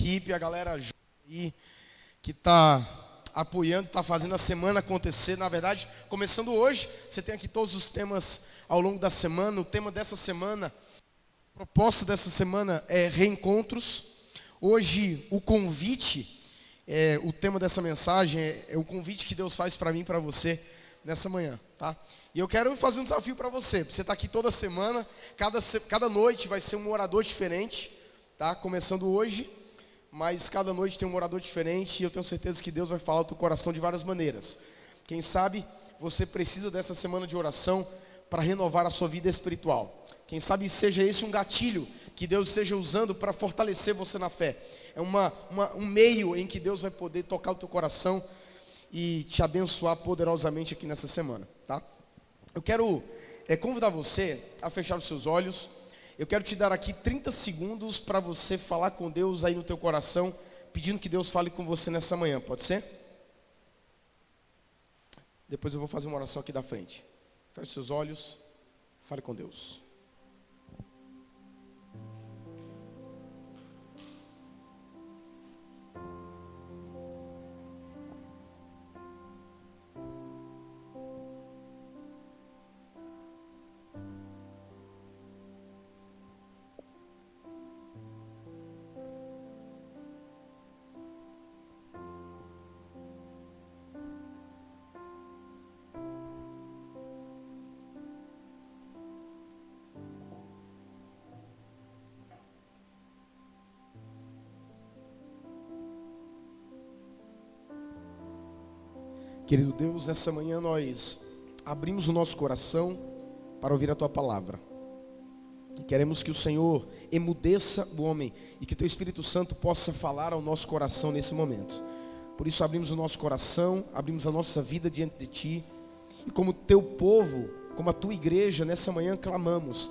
equipe, a galera aí que está apoiando, está fazendo a semana acontecer. Na verdade, começando hoje, você tem aqui todos os temas ao longo da semana. O tema dessa semana, a proposta dessa semana é reencontros. Hoje, o convite, o tema dessa mensagem é o convite que Deus faz para mim e para você nessa manhã, tá? E eu quero fazer um desafio para você. Você está aqui toda semana, cada noite vai ser um orador diferente, tá? Começando hoje, mas cada noite tem um orador diferente e eu tenho certeza que Deus vai falar ao teu coração de várias maneiras. Quem sabe você precisa dessa semana de oração para renovar a sua vida espiritual. Quem sabe seja esse um gatilho que Deus esteja usando para fortalecer você na fé. É um meio em que Deus vai poder tocar o teu coração e te abençoar poderosamente aqui nessa semana, tá? Eu quero convidar você a fechar os seus olhos. Eu quero te dar aqui 30 segundos para você falar com Deus aí no teu coração, pedindo que Deus fale com você nessa manhã, pode ser? Depois eu vou fazer uma oração aqui da frente. Feche seus olhos, fale com Deus. Querido Deus, nessa manhã nós abrimos o nosso coração para ouvir a Tua palavra. E queremos que o Senhor emudeça o homem e que o Teu Espírito Santo possa falar ao nosso coração nesse momento. Por isso abrimos o nosso coração, abrimos a nossa vida diante de Ti. E como Teu povo, como a Tua igreja, nessa manhã clamamos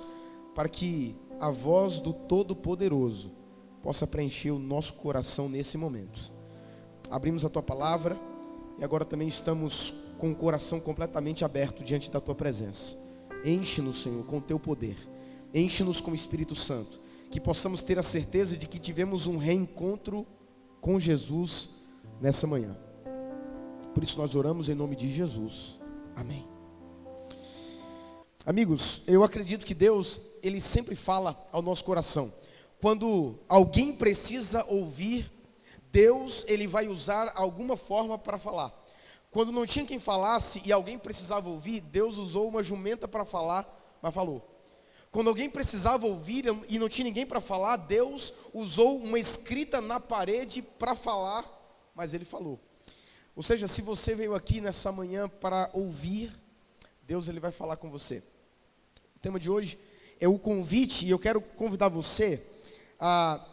para que a voz do Todo-Poderoso possa preencher o nosso coração nesse momento. Abrimos a Tua palavra. E agora também estamos com o coração completamente aberto diante da Tua presença. Enche-nos, Senhor, com o Teu poder. Enche-nos com o Espírito Santo. Que possamos ter a certeza de que tivemos um reencontro com Jesus nessa manhã. Por isso nós oramos em nome de Jesus. Amém. Amigos, eu acredito que Deus, Ele sempre fala ao nosso coração. Quando alguém precisa ouvir Deus, Ele vai usar alguma forma para falar. Quando não tinha quem falasse e alguém precisava ouvir, Deus usou uma jumenta para falar, mas falou. Quando alguém precisava ouvir e não tinha ninguém para falar, Deus usou uma escrita na parede para falar, mas Ele falou. Ou seja, se você veio aqui nessa manhã para ouvir, Deus Ele vai falar com você. O tema de hoje é o convite, e eu quero convidar você a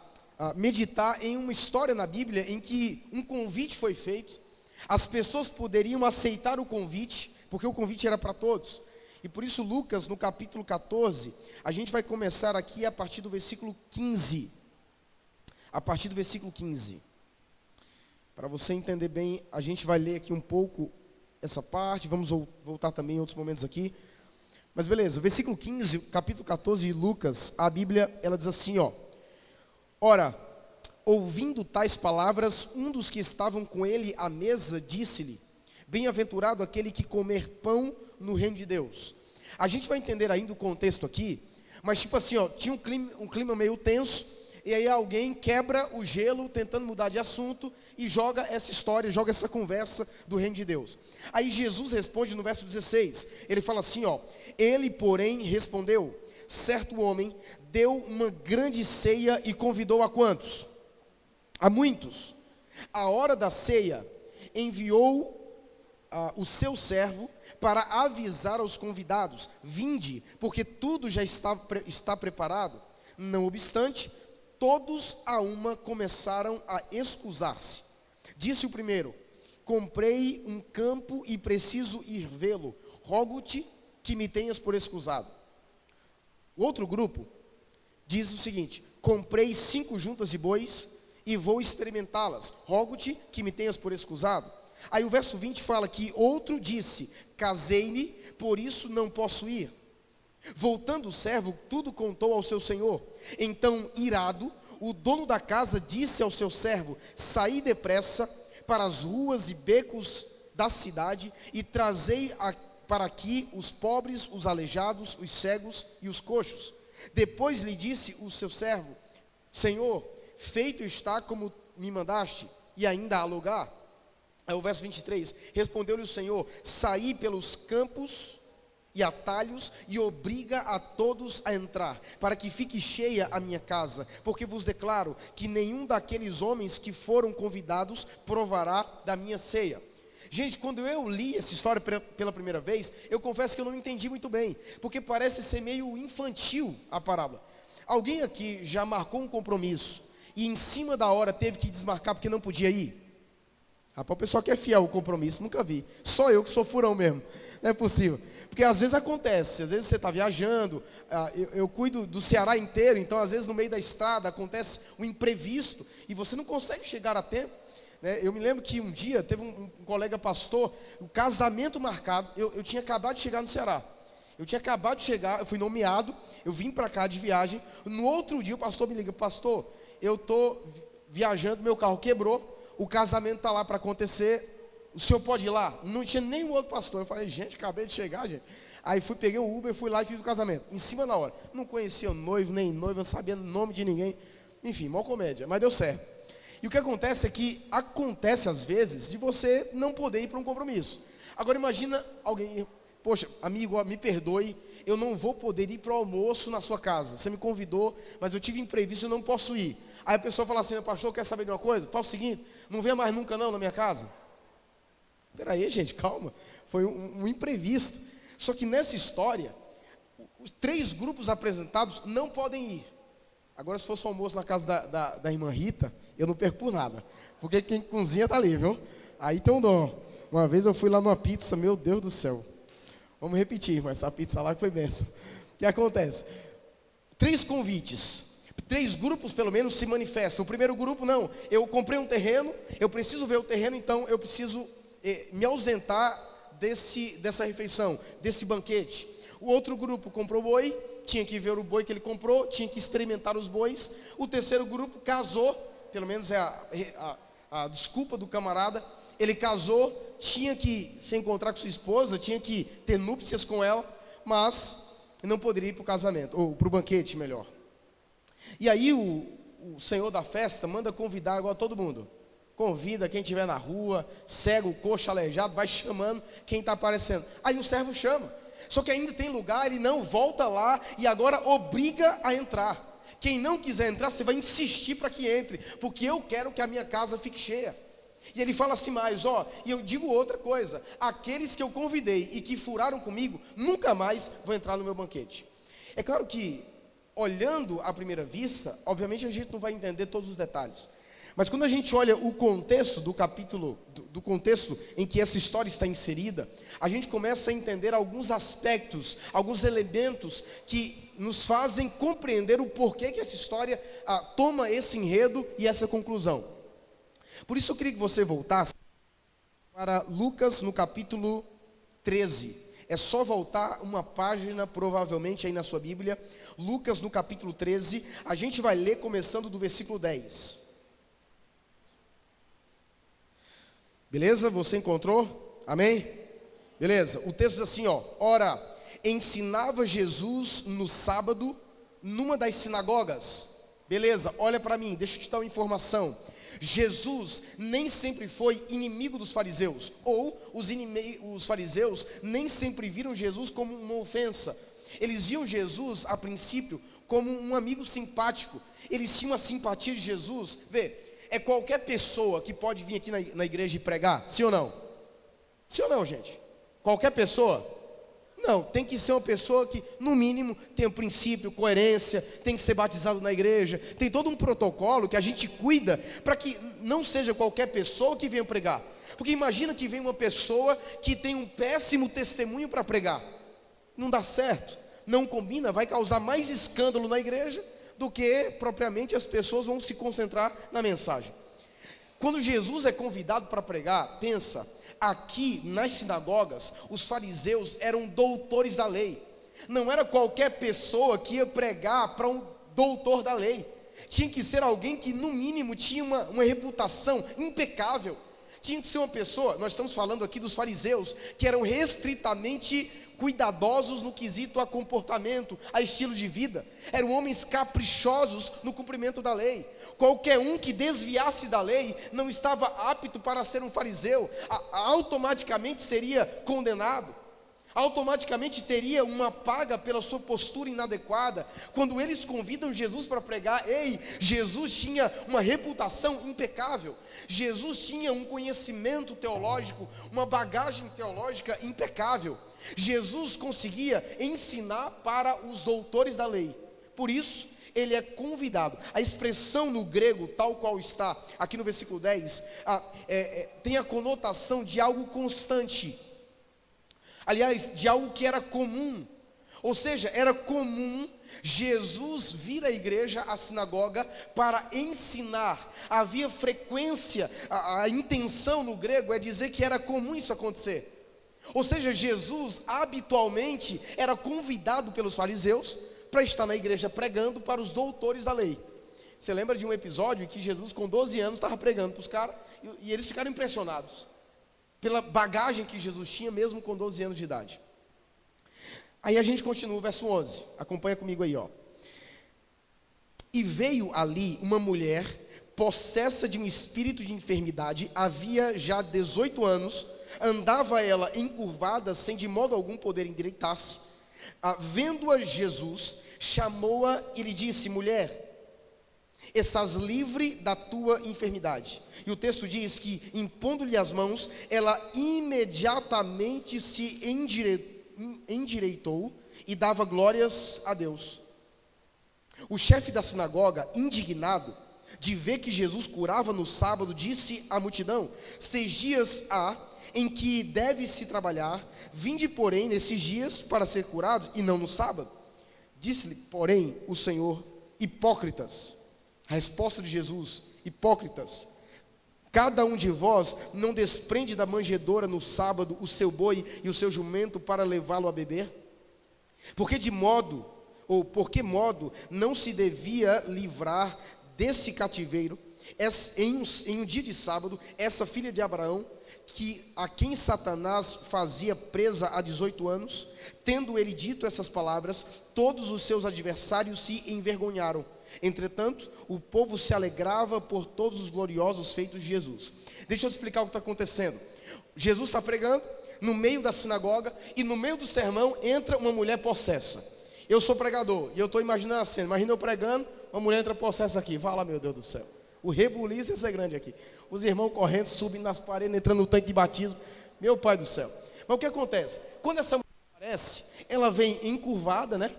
meditar em uma história na Bíblia em que um convite foi feito. As pessoas poderiam aceitar o convite, porque o convite era para todos. E por isso Lucas, no capítulo 14, a gente vai começar aqui a partir do versículo 15. A partir do versículo 15. Para você entender bem, a gente vai ler aqui um pouco essa parte, vamos voltar também em outros momentos aqui. Mas beleza, versículo 15, capítulo 14 de Lucas, a Bíblia, ela diz assim, ó. Ora, ouvindo tais palavras, um dos que estavam com ele à mesa disse-lhe: bem-aventurado aquele que comer pão no reino de Deus. A gente vai entender ainda o contexto aqui, mas tipo assim, ó, tinha um clima meio tenso, e aí alguém quebra o gelo tentando mudar de assunto e joga essa história, joga essa conversa do reino de Deus. Aí Jesus responde no verso 16, ele fala assim, ó, ele porém respondeu: certo homem deu uma grande ceia e convidou a quantos? A muitos. A hora da ceia enviou o seu servo para avisar aos convidados: vinde, porque tudo já está preparado. Não obstante, todos a uma começaram a excusar-se. Disse o primeiro: comprei um campo e preciso ir vê-lo. Rogo-te que me tenhas por excusado. O outro grupo diz o seguinte: comprei 5 juntas de bois e vou experimentá-las. Rogo-te que me tenhas por excusado. Aí o verso 20 fala que outro disse: casei-me, por isso não posso ir. Voltando o servo, tudo contou ao seu senhor. Então, irado, O dono da casa disse ao seu servo: saí depressa para as ruas e becos da cidade e trazei para aqui os pobres, os aleijados, os cegos e os coxos. Depois lhe disse o seu servo: Senhor, feito está como me mandaste, e ainda há lugar? Aí o verso 23, respondeu-lhe o Senhor: saí pelos campos e atalhos, e obriga a todos a entrar, para que fique cheia a minha casa, porque vos declaro que nenhum daqueles homens que foram convidados provará da minha ceia. Gente, quando eu li essa história pela primeira vez, eu confesso que eu não entendi muito bem, porque parece ser meio infantil a parábola. Alguém aqui já marcou um compromisso e em cima da hora teve que desmarcar porque não podia ir? Rapaz, o pessoal que é fiel ao compromisso, nunca vi. Só eu que sou furão mesmo. Não é possível. Porque às vezes acontece, às vezes você está viajando, eu cuido do Ceará inteiro, então às vezes no meio da estrada acontece um imprevisto e você não consegue chegar a tempo. Eu me lembro que um dia teve um colega pastor, o casamento marcado, eu tinha acabado de chegar no Ceará. Eu tinha acabado de chegar, eu fui nomeado, eu vim para cá de viagem. No outro dia o pastor me liga: pastor, eu estou viajando, meu carro quebrou, o casamento está lá para acontecer, o senhor pode ir lá? Não tinha nenhum outro pastor. Eu falei: gente, acabei de chegar, gente. Aí peguei um Uber, fui lá e fiz o casamento, em cima da hora. Não conhecia o noivo, nem noiva, não sabia o nome de ninguém. Enfim, mó comédia, mas deu certo. E o que acontece é que acontece às vezes de você não poder ir para um compromisso. Agora imagina alguém: poxa, amigo, me perdoe, eu não vou poder ir para o almoço na sua casa. Você me convidou, mas eu tive imprevisto, eu não posso ir. Aí a pessoa fala assim: pastor, quer saber de uma coisa? Faz o seguinte, não venha mais nunca não na minha casa. Espera aí, gente, calma. Foi um imprevisto. Só que nessa história, os 3 grupos apresentados não podem ir. Agora, se fosse um almoço na casa da irmã Rita, eu não perco por nada, porque quem cozinha está ali, viu? Aí tem um dom. Uma vez eu fui lá numa pizza, meu Deus do céu. Vamos repetir, mas essa pizza lá foi benção. O que acontece? 3 convites, 3 grupos pelo menos se manifestam. O primeiro grupo: não, eu comprei um terreno, eu preciso ver o terreno, então eu preciso me ausentar dessa refeição, desse banquete. O outro grupo comprou boi, tinha que ver o boi que ele comprou, tinha que experimentar os bois. O terceiro grupo casou, pelo menos é a desculpa do camarada. Ele casou, tinha que se encontrar com sua esposa, tinha que ter núpcias com ela, mas não poderia ir para o casamento, ou para o banquete, melhor. E aí o senhor da festa manda convidar agora todo mundo. Convida quem estiver na rua, cego, coxo, aleijado, vai chamando quem está aparecendo. Aí o servo chama, só que ainda tem lugar, ele não volta lá e agora obriga a entrar. Quem não quiser entrar, você vai insistir para que entre, porque eu quero que a minha casa fique cheia. E ele fala assim mais, e eu digo outra coisa: aqueles que eu convidei e que furaram comigo, nunca mais vão entrar no meu banquete. É claro que, olhando à primeira vista, obviamente a gente não vai entender todos os detalhes. Mas quando a gente olha o contexto do capítulo, do contexto em que essa história está inserida, a gente começa a entender alguns aspectos, alguns elementos que nos fazem compreender o porquê que essa história toma esse enredo e essa conclusão. Por isso eu queria que você voltasse para Lucas no capítulo 13. É só voltar uma página, provavelmente aí na sua Bíblia. Lucas no capítulo 13, a gente vai ler começando do versículo 10. Beleza? Você encontrou? Amém? Beleza, o texto diz assim, ora, ensinava Jesus no sábado, numa das sinagogas. Beleza, olha para mim, deixa eu te dar uma informação. Jesus nem sempre foi inimigo dos fariseus, ou os fariseus nem sempre viram Jesus como uma ofensa. Eles viam Jesus, a princípio, como um amigo simpático. Eles tinham a simpatia de Jesus. É qualquer pessoa que pode vir aqui na igreja e pregar? Sim ou não? Sim ou não, gente? Qualquer pessoa? Não, tem que ser uma pessoa que, no mínimo, tem um princípio, coerência, tem que ser batizado na igreja. Tem todo um protocolo que a gente cuida para que não seja qualquer pessoa que venha pregar. Porque imagina que vem uma pessoa que tem um péssimo testemunho para pregar. Não dá certo, não combina, vai causar mais escândalo na igreja do que propriamente as pessoas vão se concentrar na mensagem. Quando Jesus é convidado para pregar, pensa, aqui nas sinagogas, os fariseus eram doutores da lei. Não era qualquer pessoa que ia pregar para um doutor da lei. tinha que ser alguém que no mínimo tinha uma reputação impecável. Tinha que ser uma pessoa, nós estamos falando aqui dos fariseus, que eram restritamente cuidadosos no quesito a comportamento, a estilo de vida. Eram homens caprichosos no cumprimento da lei. Qualquer um que desviasse da lei não estava apto para ser um fariseu, automaticamente seria condenado, automaticamente teria uma paga pela sua postura inadequada. Quando eles convidam Jesus para pregar, Jesus tinha uma reputação impecável, Jesus tinha um conhecimento teológico, uma bagagem teológica impecável. Jesus conseguia ensinar para os doutores da lei, por isso ele é convidado. A expressão no grego, tal qual está aqui no versículo 10, tem a conotação de algo constante, aliás, de algo que era comum. Ou seja, era comum Jesus vir à igreja, à sinagoga, para ensinar. Havia frequência, a intenção no grego é dizer que era comum isso acontecer. Ou seja, Jesus habitualmente era convidado pelos fariseus para estar na igreja pregando para os doutores da lei. Você lembra de um episódio em que Jesus com 12 anos estava pregando para os caras, e eles ficaram impressionados pela bagagem que Jesus tinha, mesmo com 12 anos de idade. Aí a gente continua o verso 11, acompanha comigo aí, ó. E veio ali uma mulher possessa de um espírito de enfermidade, havia já 18 anos, andava ela encurvada, sem de modo algum poder endireitar-se. Vendo-a Jesus, chamou-a e lhe disse: mulher, estás livre da tua enfermidade. E o texto diz que, impondo-lhe as mãos, ela imediatamente se endireitou e dava glórias a Deus. O chefe da sinagoga, indignado de ver que Jesus curava no sábado, disse à multidão: 6 dias há em que deve-se trabalhar, vinde, porém, nesses dias para ser curado, e não no sábado. Disse-lhe, porém, o Senhor: hipócritas. A resposta de Jesus: hipócritas, cada um de vós não desprende da manjedoura no sábado o seu boi e o seu jumento para levá-lo a beber? Por que modo não se devia livrar desse cativeiro em um dia de sábado essa filha de Abraão, a quem Satanás fazia presa há 18 anos? Tendo ele dito essas palavras, todos os seus adversários se envergonharam. Entretanto, o povo se alegrava por todos os gloriosos feitos de Jesus. Deixa eu te explicar o que está acontecendo. Jesus está pregando no meio da sinagoga, e no meio do sermão entra uma mulher possessa. Eu sou pregador, e eu estou imaginando a cena. Imagina eu pregando, uma mulher entra possessa aqui. Fala, meu Deus do céu, o rebuliço ia ser grande aqui. Os irmãos correndo, subindo nas paredes, entrando no tanque de batismo. Meu pai do céu. Mas o que acontece? Quando essa mulher aparece, ela vem encurvada, né?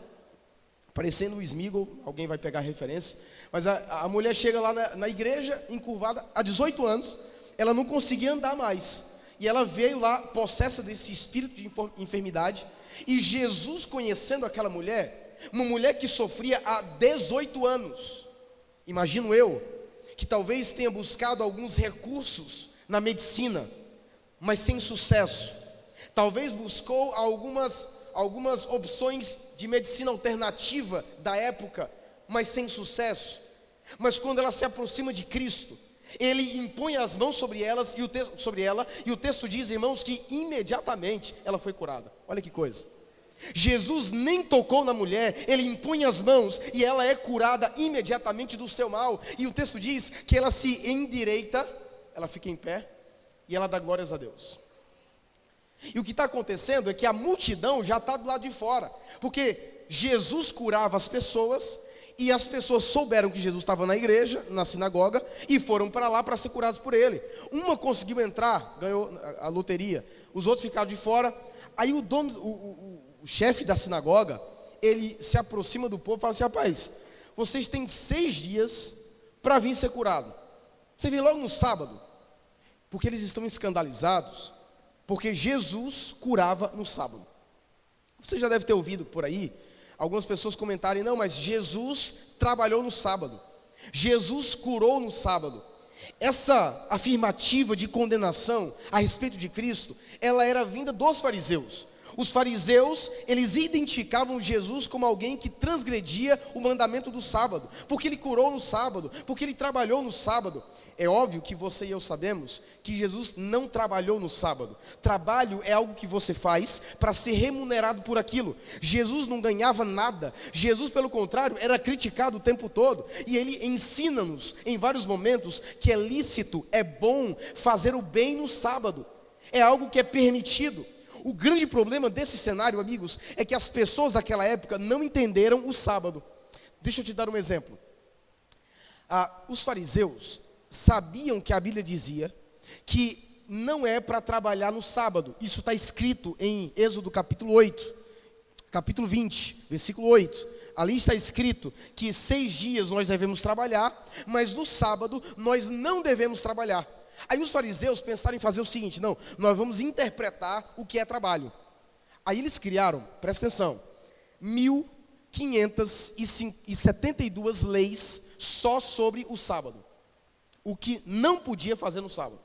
Parecendo o Smigol, alguém vai pegar a referência. Mas a mulher chega lá na igreja, encurvada, há 18 anos. Ela não conseguia andar mais. E ela veio lá, possessa desse espírito de enfermidade. E Jesus, conhecendo aquela mulher, uma mulher que sofria há 18 anos. Imagino eu, que talvez tenha buscado alguns recursos na medicina, mas sem sucesso. Talvez buscou algumas opções de medicina alternativa da época, mas sem sucesso. Mas quando ela se aproxima de Cristo, Ele impõe as mãos sobre ela, e o texto diz, irmãos, que imediatamente ela foi curada. Olha que coisa. Jesus nem tocou na mulher, Ele impõe as mãos e ela é curada imediatamente do seu mal. E o texto diz que ela se endireita, ela fica em pé e ela dá glórias a Deus. E o que está acontecendo é que a multidão já está do lado de fora, porque Jesus curava as pessoas, e as pessoas souberam que Jesus estava na igreja, na sinagoga, e foram para lá para ser curados por Ele. Uma conseguiu entrar, ganhou a loteria, os outros ficaram de fora. Aí o chefe da sinagoga, ele se aproxima do povo e fala assim: rapaz, vocês têm 6 dias para vir ser curado. Você vem logo no sábado, porque eles estão escandalizados, porque Jesus curava no sábado. Você já deve ter ouvido por aí algumas pessoas comentarem: não, mas Jesus trabalhou no sábado, Jesus curou no sábado. Essa afirmativa de condenação a respeito de Cristo, ela era vinda dos fariseus. Os fariseus, eles identificavam Jesus como alguém que transgredia o mandamento do sábado, porque ele curou no sábado, porque ele trabalhou no sábado. É óbvio que você e eu sabemos que Jesus não trabalhou no sábado. Trabalho é algo que você faz para ser remunerado por aquilo. Jesus não ganhava nada. Jesus, pelo contrário, era criticado o tempo todo. E ele ensina-nos em vários momentos que é lícito, é bom fazer o bem no sábado. É algo que é permitido. O grande problema desse cenário, amigos, é que as pessoas daquela época não entenderam o sábado. Deixa eu te dar um exemplo. Os fariseus sabiam que a Bíblia dizia que não é para trabalhar no sábado. Isso está escrito em Êxodo capítulo 8, capítulo 20, versículo 8. Ali está escrito que 6 dias nós devemos trabalhar, mas no sábado nós não devemos trabalhar. Aí os fariseus pensaram em fazer o seguinte: não, nós vamos interpretar o que é trabalho. Aí eles criaram, presta atenção, 1572 leis só sobre o sábado. O que não podia fazer no sábado.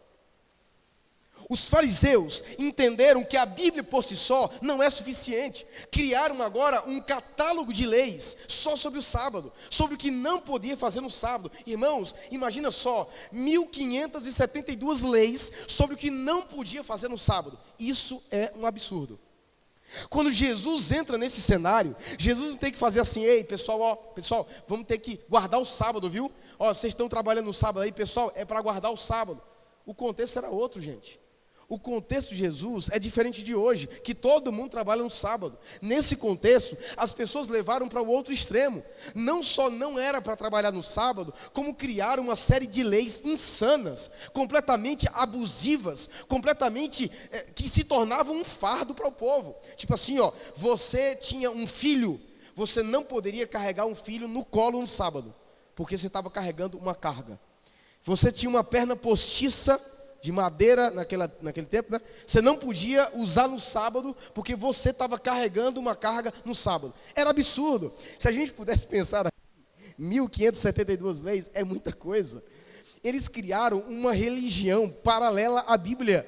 Os fariseus entenderam que a Bíblia por si só não é suficiente. Criaram agora um catálogo de leis só sobre o sábado, sobre o que não podia fazer no sábado. Irmãos, imagina só, 1572 leis sobre o que não podia fazer no sábado. Isso é um absurdo. Quando Jesus entra nesse cenário, Jesus não tem que fazer assim: ei, pessoal, pessoal, vamos ter que guardar o sábado, viu? Vocês estão trabalhando no sábado aí, pessoal, é para guardar o sábado. O contexto era outro, gente. O contexto de Jesus é diferente de hoje, que todo mundo trabalha no sábado. Nesse contexto, as pessoas levaram para o outro extremo. Não só não era para trabalhar no sábado, como criaram uma série de leis insanas, completamente abusivas, completamente que se tornavam um fardo para o povo. Tipo assim, você tinha um filho, você não poderia carregar um filho no colo no sábado, porque você estava carregando uma carga. Você tinha uma perna postiça de madeira naquele tempo, né? Você não podia usar no sábado, porque você estava carregando uma carga no sábado. Era absurdo. Se a gente pudesse pensar, 1572 leis é muita coisa. Eles criaram uma religião paralela à Bíblia.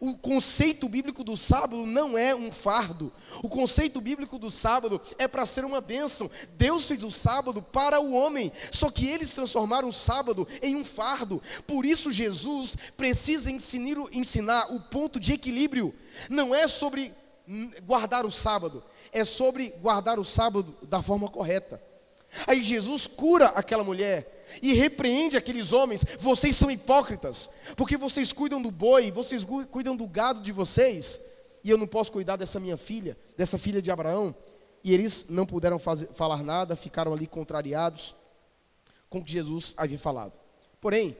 O conceito bíblico do sábado não é um fardo. O conceito bíblico do sábado é para ser uma bênção. Deus fez o sábado para o homem, só que eles transformaram o sábado em um fardo. Por isso Jesus precisa ensinar o ponto de equilíbrio. Não é sobre guardar o sábado, é sobre guardar o sábado da forma correta. Aí Jesus cura aquela mulher e repreende aqueles homens: vocês são hipócritas, porque vocês cuidam do boi, vocês cuidam do gado de vocês, e eu não posso cuidar dessa minha filha, dessa filha de Abraão. E eles não puderam falar nada, ficaram ali contrariados com o que Jesus havia falado. Porém,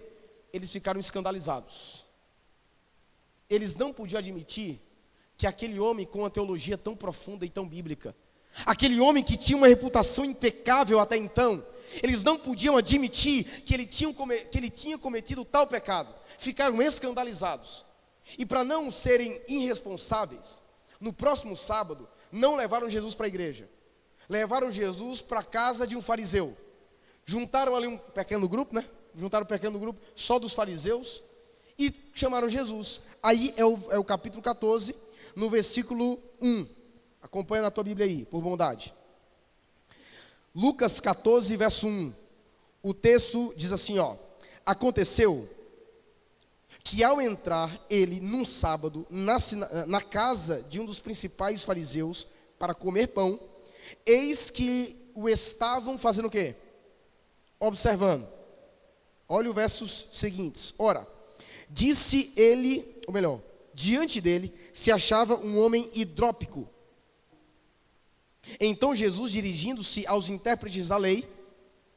eles ficaram escandalizados. Eles não podiam admitir que aquele homem com uma teologia tão profunda e tão bíblica, aquele homem que tinha uma reputação impecável até então, eles não podiam admitir que ele tinha cometido tal pecado. Ficaram escandalizados. E para não serem irresponsáveis, no próximo sábado, não levaram Jesus para a igreja. Levaram Jesus para a casa de um fariseu. Juntaram ali um pequeno grupo, né? Juntaram um pequeno grupo só dos fariseus e chamaram Jesus. Aí é o capítulo 14, no versículo 1. Acompanha na tua Bíblia aí, por bondade. Lucas 14, verso 1. O texto diz assim, aconteceu que ao entrar ele num sábado na casa de um dos principais fariseus para comer pão, eis que o estavam fazendo o quê? Observando. Olha os versos seguintes. Ora, disse ele, ou melhor, diante dele se achava um homem hidrópico. Então Jesus, dirigindo-se aos intérpretes da lei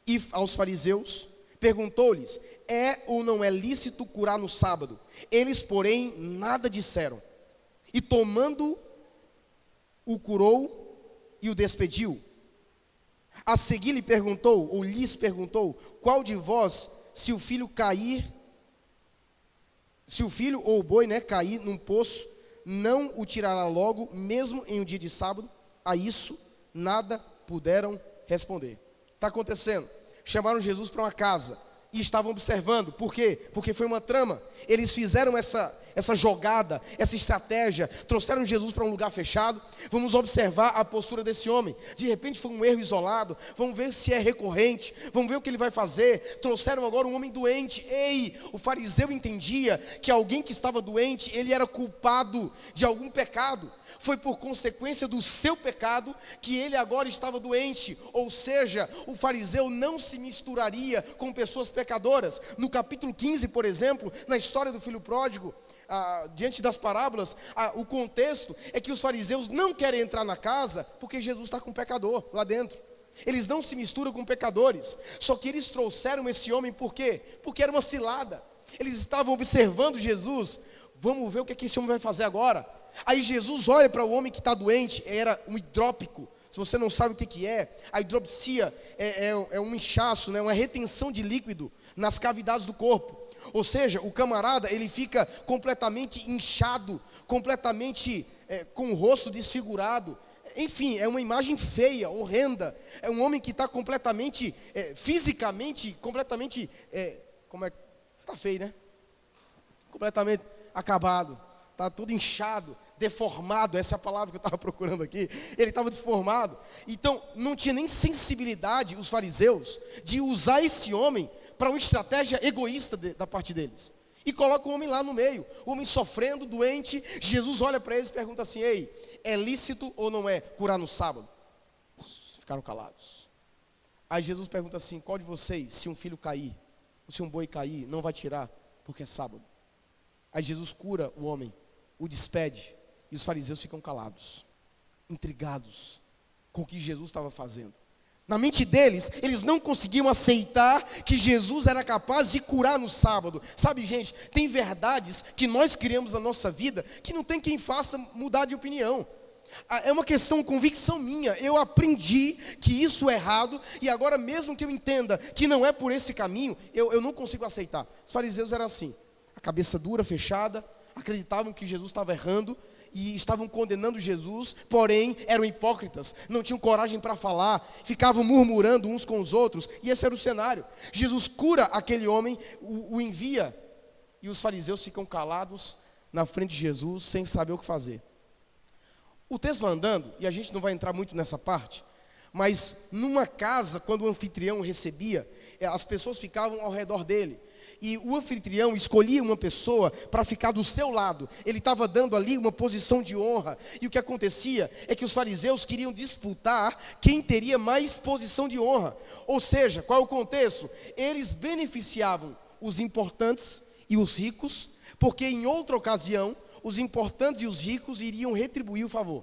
e aos fariseus, perguntou-lhes: é ou não é lícito curar no sábado? Eles, porém, nada disseram. E tomando, o curou e o despediu. A seguir lhe perguntou, ou lhes perguntou: qual de vós, se o filho ou o boi, cair num poço, não o tirará logo, mesmo em um dia de sábado? A isso nada puderam responder. Está acontecendo. Chamaram Jesus para uma casa. e estavam observando. Por quê? Porque foi uma trama. Eles fizeram essa jogada, essa estratégia, trouxeram Jesus para um lugar fechado. Vamos observar a postura desse homem. De repente foi um erro isolado, vamos ver se é recorrente, vamos ver o que ele vai fazer. Trouxeram agora um homem doente. Ei, o fariseu entendia que alguém que estava doente, ele era culpado de algum pecado. Foi por consequência do seu pecado que ele agora estava doente. Ou seja, o fariseu não se misturaria com pessoas pecadoras. No capítulo 15, por exemplo, na história do filho pródigo, diante das parábolas, o contexto é que os fariseus não querem entrar na casa porque Jesus está com um pecador lá dentro. Eles não se misturam com pecadores. Só que eles trouxeram esse homem por quê? Porque era uma cilada. Eles estavam observando Jesus. Vamos ver o que esse homem vai fazer agora. Aí Jesus olha para o homem que está doente. Era um hidrópico. Se você não sabe o que é, a hidropsia é um inchaço, né? Uma retenção de líquido nas cavidades do corpo. Ou seja, o camarada, ele fica completamente inchado, completamente com o rosto desfigurado. Enfim, é uma imagem feia, horrenda. É um homem que está completamente, fisicamente, completamente, está feio, né? Completamente acabado, está todo inchado, deformado. Essa é a palavra que eu estava procurando aqui. Ele estava deformado. Então, não tinha nem sensibilidade, os fariseus, de usar esse homem para uma estratégia egoísta da parte deles. E coloca o homem lá no meio, o homem sofrendo, doente. Jesus olha para eles e pergunta assim: ei, é lícito ou não é curar no sábado? Ficaram calados. Aí Jesus pergunta assim: qual de vocês, se um filho cair, ou se um boi cair, não vai tirar porque é sábado? Aí Jesus cura o homem, o despede, e os fariseus ficam calados, intrigados com o que Jesus estava fazendo. Na mente deles, eles não conseguiam aceitar que Jesus era capaz de curar no sábado. Sabe, gente, tem verdades que nós criamos na nossa vida que não tem quem faça mudar de opinião. É uma questão, convicção minha. Eu aprendi que isso é errado, e agora mesmo que eu entenda que não é por esse caminho, eu não consigo aceitar. Os fariseus eram assim, a cabeça dura, fechada, acreditavam que Jesus estava errando, e estavam condenando Jesus, porém eram hipócritas, não tinham coragem para falar, ficavam murmurando uns com os outros, e esse era o cenário. Jesus cura aquele homem, o envia, e os fariseus ficam calados na frente de Jesus, sem saber o que fazer. O texto vai andando, e a gente não vai entrar muito nessa parte, mas numa casa, quando o anfitrião recebia, as pessoas ficavam ao redor dele. E o anfitrião escolhia uma pessoa para ficar do seu lado. Ele estava dando ali uma posição de honra. E o que acontecia é que os fariseus queriam disputar quem teria mais posição de honra. Ou seja, qual é o contexto? Eles beneficiavam os importantes e os ricos, porque em outra ocasião, os importantes e os ricos iriam retribuir o favor.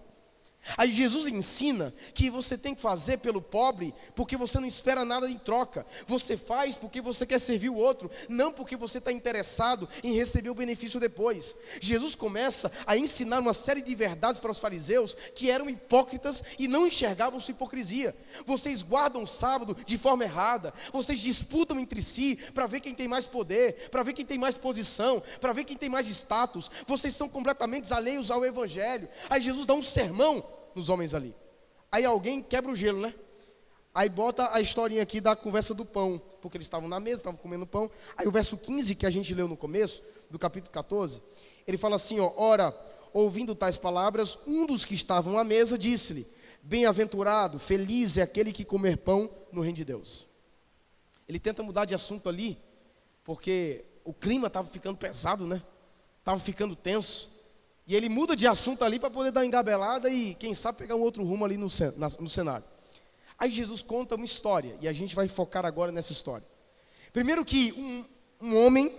Aí Jesus ensina que você tem que fazer pelo pobre porque você não espera nada em troca. Você faz porque você quer servir o outro, não porque você está interessado em receber o benefício depois. Jesus começa a ensinar uma série de verdades para os fariseus que eram hipócritas e não enxergavam sua hipocrisia. Vocês guardam o sábado de forma errada. Vocês disputam entre si para ver quem tem mais poder, para ver quem tem mais posição, para ver quem tem mais status. Vocês são completamente alheios ao evangelho. Aí Jesus dá um sermão nos homens ali. Aí alguém quebra o gelo, né? Aí bota a historinha aqui da conversa do pão, porque eles estavam na mesa, estavam comendo pão. Aí o verso 15 que a gente leu no começo, do capítulo 14, ele fala assim, ó: ora, ouvindo tais palavras, um dos que estavam à mesa disse-lhe: bem-aventurado, feliz é aquele que comer pão no reino de Deus. Ele tenta mudar de assunto ali, porque o clima estava ficando pesado, né? Estava ficando tenso. E ele muda de assunto ali para poder dar uma engabelada e, quem sabe, pegar um outro rumo ali no cenário. Aí Jesus conta uma história, e a gente vai focar agora nessa história. Primeiro que um homem,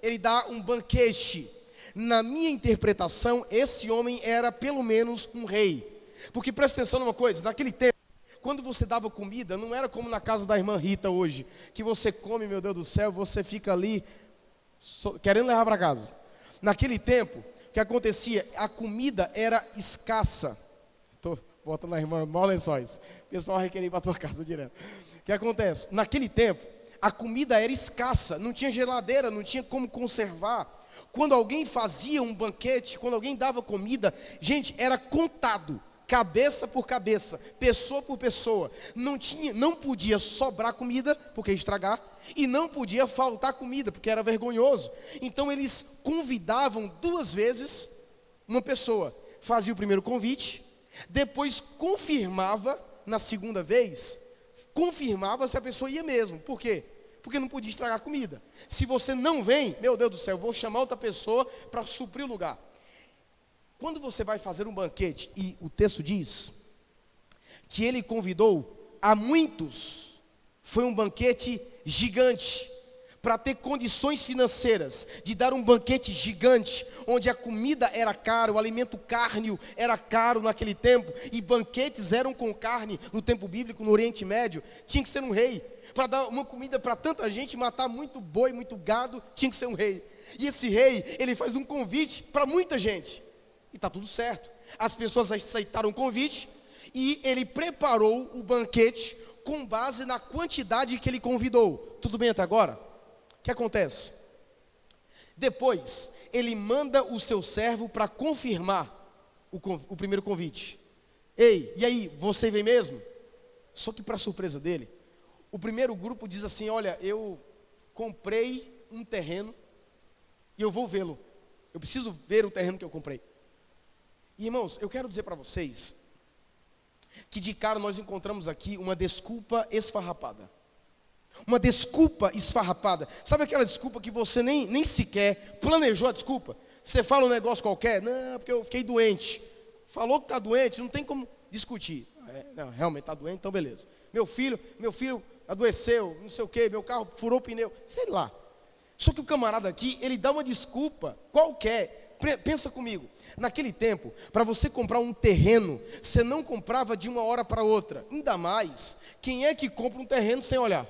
ele dá um banquete. Na minha interpretação, esse homem era pelo menos um rei. Porque presta atenção numa coisa, naquele tempo, quando você dava comida, não era como na casa da irmã Rita hoje, que você come, meu Deus do céu, você fica ali querendo levar para casa. Naquele tempo, o que acontecia? A comida era escassa. Estou botando a irmã mal lençóis. O pessoal vai querer ir para a tua casa direto. O que acontece? Naquele tempo, a comida era escassa. Não tinha geladeira, não tinha como conservar. Quando alguém fazia um banquete, quando alguém dava comida, gente, era contado cabeça por cabeça, pessoa por pessoa. Não podia sobrar comida, porque ia estragar, e não podia faltar comida, porque era vergonhoso. Então eles convidavam 2 vezes uma pessoa, fazia o primeiro convite, depois confirmava na segunda vez, confirmava se a pessoa ia mesmo. Por quê? Porque não podia estragar a comida. Se você não vem, meu Deus do céu, eu vou chamar outra pessoa para suprir o lugar. Quando você vai fazer um banquete, e o texto diz que ele convidou a muitos, foi um banquete gigante, para ter condições financeiras de dar um banquete gigante, onde a comida era cara, o alimento cárneo era caro naquele tempo, e banquetes eram com carne no tempo bíblico, no Oriente Médio, tinha que ser um rei. Para dar uma comida para tanta gente, matar muito boi, muito gado, tinha que ser um rei. E esse rei, ele faz um convite para muita gente, e está tudo certo. As pessoas aceitaram o convite, e ele preparou o banquete com base na quantidade que ele convidou. Tudo bem até agora? O que acontece? Depois, ele manda o seu servo para confirmar o primeiro convite. Ei, e aí, você vem mesmo? Só que para surpresa dele, o primeiro grupo diz assim: olha, eu comprei um terreno e eu vou vê-lo. Eu preciso ver o terreno que eu comprei. E irmãos, eu quero dizer para vocês que de cara nós encontramos aqui uma desculpa esfarrapada. Uma desculpa esfarrapada. Sabe aquela desculpa que você nem sequer planejou a desculpa? Você fala um negócio qualquer, não, porque eu fiquei doente. Falou que está doente, não tem como discutir. Não, realmente está doente, então beleza. Meu filho adoeceu, não sei o quê, meu carro furou o pneu, sei lá. Só que o camarada aqui, ele dá uma desculpa qualquer. Pensa comigo, naquele tempo, para você comprar um terreno, você não comprava de uma hora para outra. Ainda mais, quem é que compra um terreno sem olhar?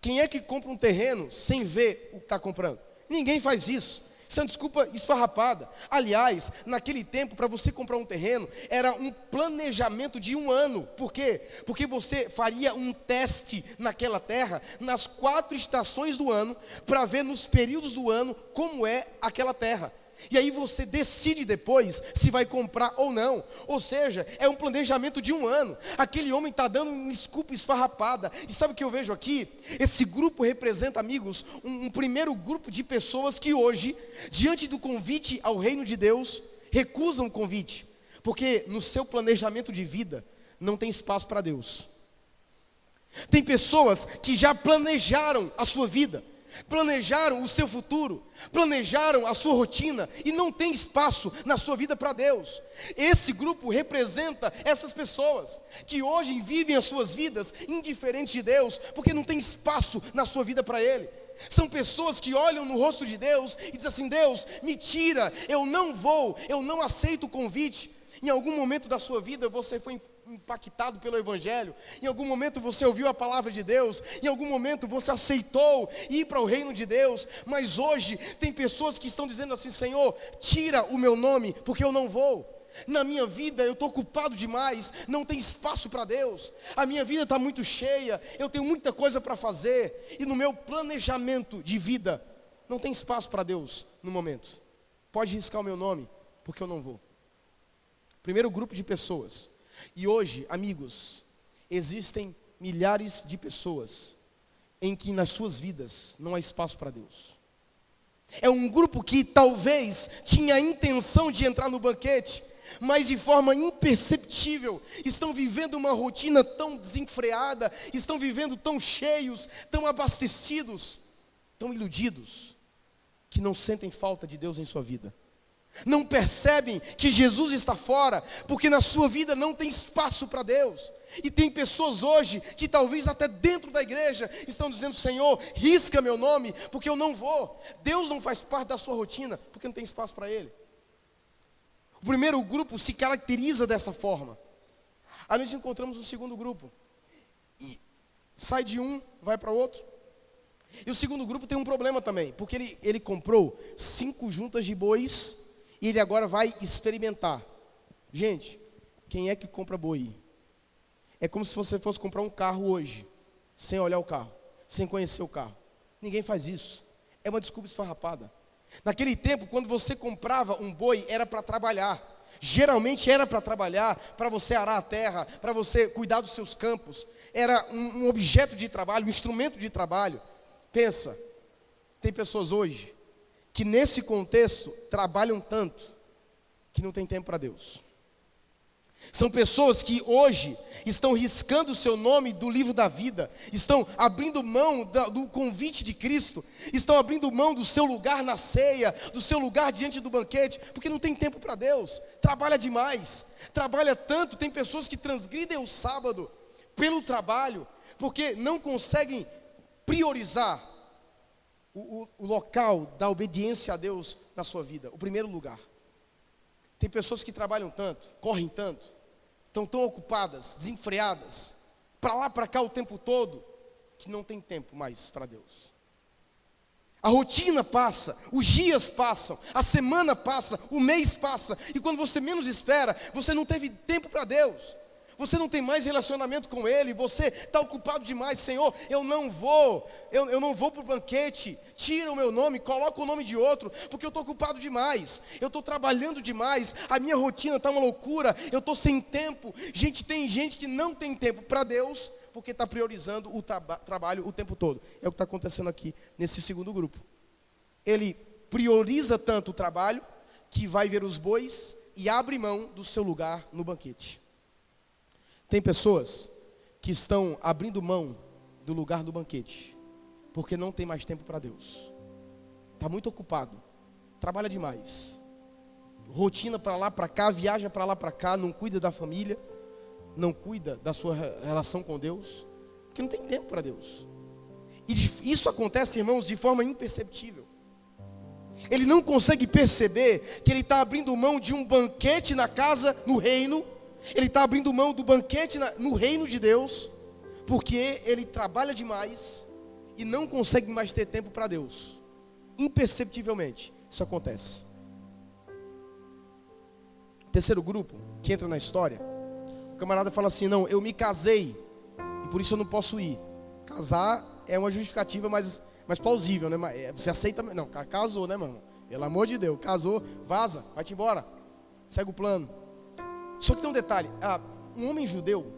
Quem é que compra um terreno sem ver o que está comprando? Ninguém faz isso. Isso é uma desculpa esfarrapada. Aliás, naquele tempo, para você comprar um terreno, era um planejamento de 1 ano. Por quê? Porque você faria um teste naquela terra, nas 4 estações do ano, para ver nos períodos do ano como é aquela terra. E aí você decide depois se vai comprar ou não. Ou seja, é um planejamento de 1 ano. Aquele homem está dando uma desculpa esfarrapada. E sabe o que eu vejo aqui? Esse grupo representa, amigos, um primeiro grupo de pessoas que hoje, diante do convite ao reino de Deus, recusam o convite. Porque no seu planejamento de vida não tem espaço para Deus. Tem pessoas que já planejaram a sua vida, planejaram o seu futuro, planejaram a sua rotina e não tem espaço na sua vida para Deus. Esse grupo representa essas pessoas que hoje vivem as suas vidas indiferentes de Deus, porque não tem espaço na sua vida para Ele. São pessoas que olham no rosto de Deus e dizem assim: Deus, me tira, eu não aceito o convite. Em algum momento da sua vida você foi impactado pelo Evangelho, em algum momento você ouviu a palavra de Deus, em algum momento você aceitou ir para o reino de Deus, mas hoje tem pessoas que estão dizendo assim: Senhor, tira o meu nome, porque eu não vou. Na minha vida eu estou ocupado demais, não tem espaço para Deus, a minha vida está muito cheia, eu tenho muita coisa para fazer, e no meu planejamento de vida, não tem espaço para Deus no momento. Pode riscar o meu nome, porque eu não vou. Primeiro grupo de pessoas. E hoje, amigos, existem milhares de pessoas em que nas suas vidas não há espaço para Deus. É um grupo que talvez tinha a intenção de entrar no banquete, mas de forma imperceptível estão vivendo uma rotina tão desenfreada, estão vivendo tão cheios, tão abastecidos, tão iludidos, que não sentem falta de Deus em sua vida. Não percebem que Jesus está fora, porque na sua vida não tem espaço para Deus. E tem pessoas hoje, que talvez até dentro da igreja, estão dizendo: Senhor, risca meu nome, porque eu não vou. Deus não faz parte da sua rotina, porque não tem espaço para Ele. O primeiro grupo se caracteriza dessa forma. Aí nós encontramos um segundo grupo, e sai de um, vai para outro. E o segundo grupo tem um problema também, porque ele comprou 5 juntas de bois, e ele agora vai experimentar. Gente, quem é que compra boi? É como se você fosse comprar um carro hoje, sem olhar o carro, sem conhecer o carro. Ninguém faz isso. É uma desculpa esfarrapada. Naquele tempo, quando você comprava um boi, era para trabalhar. Geralmente era para trabalhar, para você arar a terra, para você cuidar dos seus campos. Era um objeto de trabalho, um instrumento de trabalho. Pensa, tem pessoas hoje que nesse contexto trabalham tanto que não tem tempo para Deus. São pessoas que hoje estão riscando o seu nome do livro da vida, estão abrindo mão do convite de Cristo, estão abrindo mão do seu lugar na ceia, do seu lugar diante do banquete, porque não tem tempo para Deus, trabalha demais, trabalha tanto. Tem pessoas que transgridem o sábado pelo trabalho, porque não conseguem priorizar o local da obediência a Deus na sua vida, o primeiro lugar. Tem pessoas que trabalham tanto, correm tanto, estão tão ocupadas, desenfreadas, para lá, para cá o tempo todo, que não tem tempo mais para Deus. A rotina passa, os dias passam, a semana passa, o mês passa, e quando você menos espera, você não teve tempo para Deus. Você não tem mais relacionamento com Ele, você está ocupado demais. Senhor, eu não vou para o banquete, tira o meu nome, coloca o nome de outro, porque eu estou ocupado demais, eu estou trabalhando demais, a minha rotina está uma loucura, eu estou sem tempo. Tem gente que não tem tempo para Deus, porque está priorizando o trabalho o tempo todo. É o que está acontecendo aqui nesse segundo grupo. Ele prioriza tanto o trabalho, que vai ver os bois e abre mão do seu lugar no banquete. Tem pessoas que estão abrindo mão do lugar do banquete, porque não tem mais tempo para Deus. Está muito ocupado, trabalha demais, rotina para lá, para cá, viaja para lá, para cá, não cuida da família, não cuida da sua relação com Deus, porque não tem tempo para Deus. E isso acontece, irmãos, de forma imperceptível. Ele não consegue perceber que ele está abrindo mão de um banquete na casa, no reino. Ele está abrindo mão do banquete no reino de Deus, porque ele trabalha demais e não consegue mais ter tempo para Deus. Imperceptivelmente, isso acontece. Terceiro grupo, que entra na história, o camarada fala assim: não, eu me casei, e por isso eu não posso ir. Casar é uma justificativa mais plausível, né? Você aceita, não, casou, né, mano? Pelo amor de Deus, casou, vaza, vai-te embora, segue o plano. Só que tem um detalhe, um homem judeu,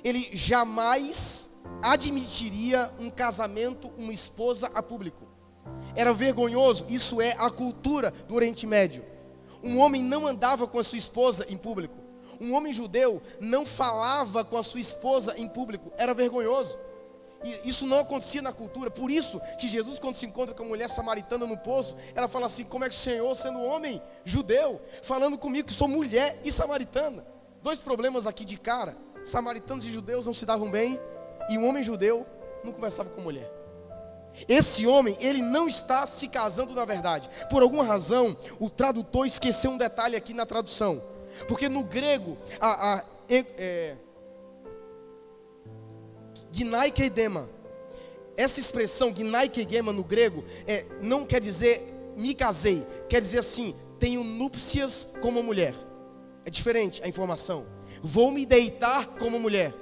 ele jamais admitiria um casamento, uma esposa a público. Era vergonhoso, isso é a cultura do Oriente Médio. Um homem não andava com a sua esposa em público. Um homem judeu não falava com a sua esposa em público, era vergonhoso. E isso não acontecia na cultura. Por isso que Jesus, quando se encontra com a mulher samaritana no poço, ela fala assim: como é que o Senhor, sendo homem judeu, falando comigo que sou mulher e samaritana? Dois problemas aqui de cara: samaritanos e judeus não se davam bem, e um homem judeu não conversava com mulher. Esse homem, ele não está se casando na verdade. Por alguma razão, o tradutor esqueceu um detalhe aqui na tradução, porque no grego, Ginai Keidema, essa expressão Ginai Keidema no grego não quer dizer me casei, quer dizer assim, tenho núpcias como mulher. É diferente a informação. Vou me deitar como mulher,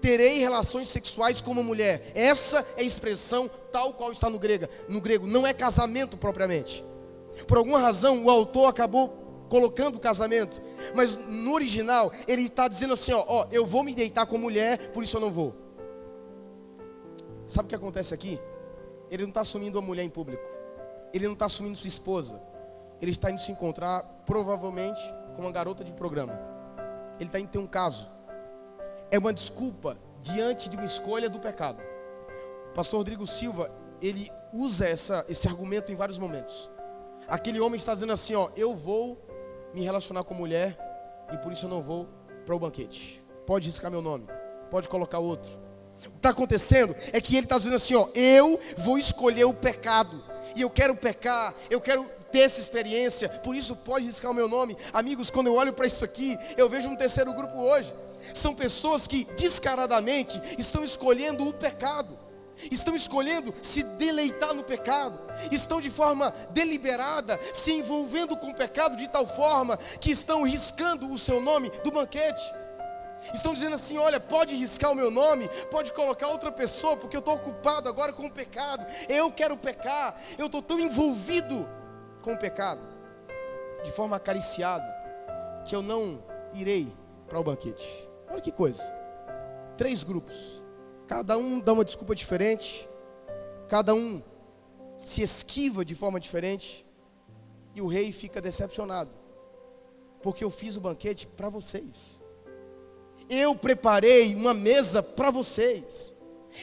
terei relações sexuais como mulher. Essa é a expressão tal qual está no grego, não é casamento propriamente. Por alguma razão o autor acabou colocando o casamento, mas no original ele está dizendo assim: ó, eu vou me deitar com mulher, por isso eu não vou. Sabe o que acontece aqui? Ele não está assumindo a mulher em público, ele não está assumindo sua esposa, ele está indo se encontrar provavelmente com uma garota de programa. Ele está indo ter um caso. É uma desculpa diante de uma escolha do pecado. O pastor Rodrigo Silva, ele usa esse argumento em vários momentos. Aquele homem está dizendo assim: ó, eu vou me relacionar com mulher e por isso eu não vou para o banquete. Pode riscar meu nome, pode colocar outro. O que está acontecendo é que ele está dizendo assim: ó, eu vou escolher o pecado, e eu quero pecar, eu quero ter essa experiência, por isso pode riscar o meu nome. Amigos, quando eu olho para isso aqui, eu vejo um terceiro grupo hoje. São pessoas que descaradamente estão escolhendo o pecado, estão escolhendo se deleitar no pecado, estão de forma deliberada se envolvendo com o pecado de tal forma que estão riscando o seu nome do banquete. Estão dizendo assim: olha, pode riscar o meu nome, pode colocar outra pessoa, porque eu estou ocupado agora com o pecado, eu quero pecar, eu estou tão envolvido com o pecado, de forma acariciada, que eu não irei para o banquete. Olha que coisa. 3 grupos. Cada um dá uma desculpa diferente. Cada um se esquiva de forma diferente. E o rei fica decepcionado. Porque eu fiz o banquete para vocês. Eu preparei uma mesa para vocês.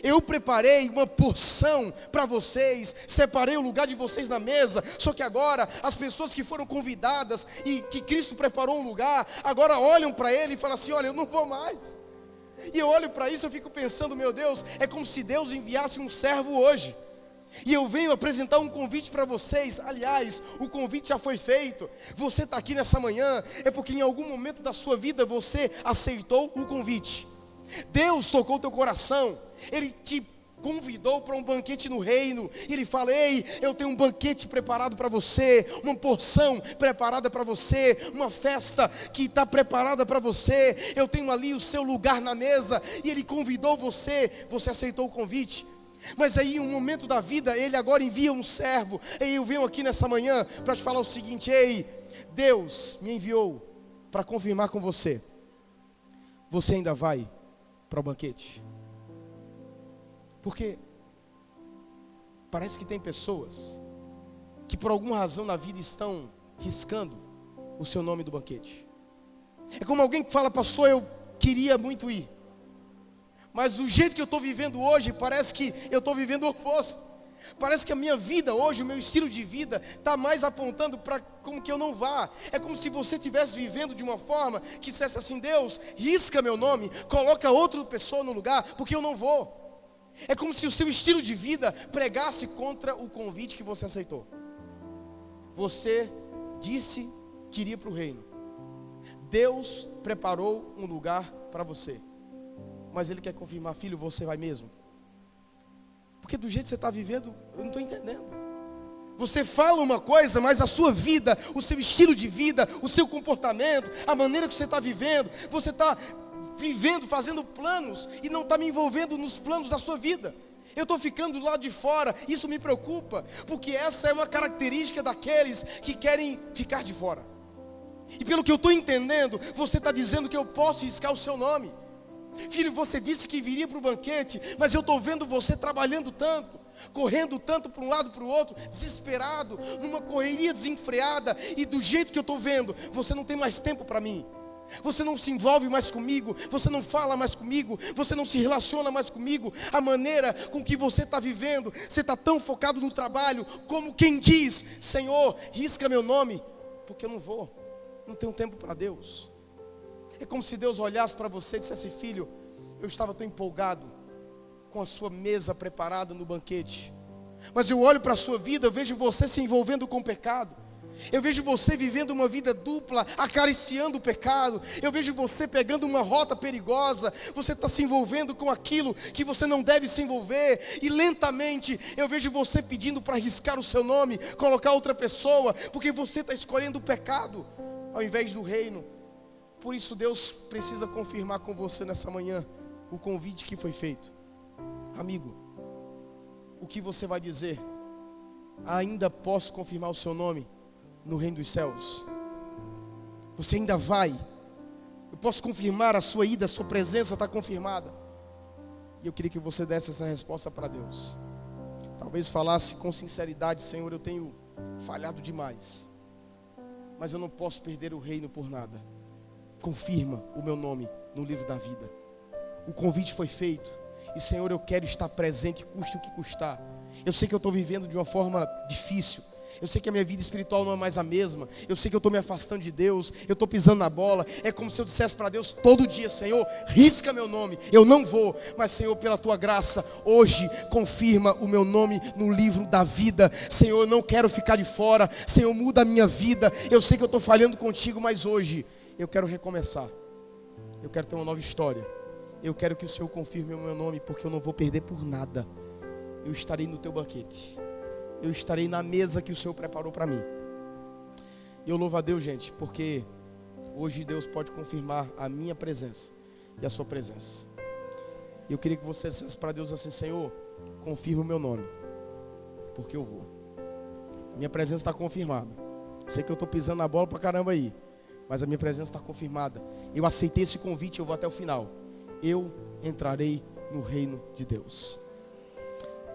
Eu preparei uma porção para vocês, separei o lugar de vocês na mesa. Só que agora, as pessoas que foram convidadas e que Cristo preparou um lugar, agora olham para Ele e falam assim: olha, eu não vou mais. E eu olho para isso e eu fico pensando: meu Deus, é como se Deus enviasse um servo hoje. E eu venho apresentar um convite para vocês. Aliás, o convite já foi feito. Você está aqui nessa manhã, é porque em algum momento da sua vida você aceitou o convite. Deus tocou o teu coração, Ele te convidou para um banquete no reino, e Ele fala: ei, eu tenho um banquete preparado para você, uma porção preparada para você, uma festa que está preparada para você, eu tenho ali o seu lugar na mesa, e Ele convidou você, você aceitou o convite. Mas aí em um momento da vida, Ele agora envia um servo. E eu venho aqui nessa manhã para te falar o seguinte: ei, Deus me enviou para confirmar com você: você ainda vai para o banquete? Porque parece que tem pessoas que por alguma razão na vida estão riscando o seu nome do banquete. É como alguém que fala: pastor, eu queria muito ir, mas do jeito que eu estou vivendo hoje, parece que eu estou vivendo o oposto. Parece que a minha vida hoje, o meu estilo de vida está mais apontando para como que eu não vá. É como se você estivesse vivendo de uma forma que dissesse assim: Deus, risca meu nome, coloca outra pessoa no lugar, porque eu não vou. É como se o seu estilo de vida pregasse contra o convite que você aceitou. Você disse que iria para o reino. Deus preparou um lugar para você, mas Ele quer confirmar: filho, você vai mesmo? Porque do jeito que você está vivendo, eu não estou entendendo. Você fala uma coisa, mas a sua vida, o seu estilo de vida, o seu comportamento, a maneira que você está vivendo, você está vivendo, fazendo planos e não está me envolvendo nos planos da sua vida. Eu estou ficando do lado de fora. Isso me preocupa, porque essa é uma característica daqueles que querem ficar de fora. E pelo que eu estou entendendo, você está dizendo que eu posso riscar o seu nome. Filho, você disse que viria para o banquete, mas eu estou vendo você trabalhando tanto, correndo tanto para um lado para o outro, desesperado, numa correria desenfreada. E do jeito que eu estou vendo, você não tem mais tempo para mim. Você não se envolve mais comigo, você não fala mais comigo, você não se relaciona mais comigo. A maneira com que você está vivendo, você está tão focado no trabalho, como quem diz: Senhor, risca meu nome, porque eu não tenho tempo para Deus. É como se Deus olhasse para você e dissesse: filho, eu estava tão empolgado com a sua mesa preparada no banquete, mas eu olho para a sua vida, eu vejo você se envolvendo com o pecado. Eu vejo você vivendo uma vida dupla, acariciando o pecado. Eu vejo você pegando uma rota perigosa. Você está se envolvendo com aquilo que você não deve se envolver. E lentamente eu vejo você pedindo para arriscar o seu nome, colocar outra pessoa, porque você está escolhendo o pecado ao invés do reino. Por isso Deus precisa confirmar com você nessa manhã o convite que foi feito. Amigo, o que você vai dizer? Ainda posso confirmar o seu nome no reino dos céus? Você ainda vai? Eu posso confirmar a sua ida, a sua presença está confirmada. E eu queria que você desse essa resposta para Deus. Talvez falasse com sinceridade: Senhor, eu tenho falhado demais, mas eu não posso perder o reino por nada. Confirma o meu nome no livro da vida. O convite foi feito, e Senhor, eu quero estar presente, custe o que custar. Eu sei que eu estou vivendo de uma forma difícil. Eu sei que a minha vida espiritual não é mais a mesma. Eu sei que eu estou me afastando de Deus. Eu estou pisando na bola. É como se eu dissesse para Deus todo dia: Senhor, risca meu nome. Eu não vou, mas Senhor, pela tua graça, hoje confirma o meu nome no livro da vida. Senhor, eu não quero ficar de fora. Senhor, muda a minha vida. Eu sei que eu estou falhando contigo, mas hoje eu quero recomeçar. Eu quero ter uma nova história. Eu quero que o Senhor confirme o meu nome, porque eu não vou perder por nada. Eu estarei no teu banquete. Eu estarei na mesa que o Senhor preparou para mim. E eu louvo a Deus, gente, porque hoje Deus pode confirmar a minha presença e a sua presença. E eu queria que você dissesse para Deus assim: Senhor, confirma o meu nome, porque eu vou. Minha presença está confirmada. Sei que eu estou pisando na bola para caramba aí, mas a minha presença está confirmada. Eu aceitei esse convite, eu vou até o final. Eu entrarei no reino de Deus.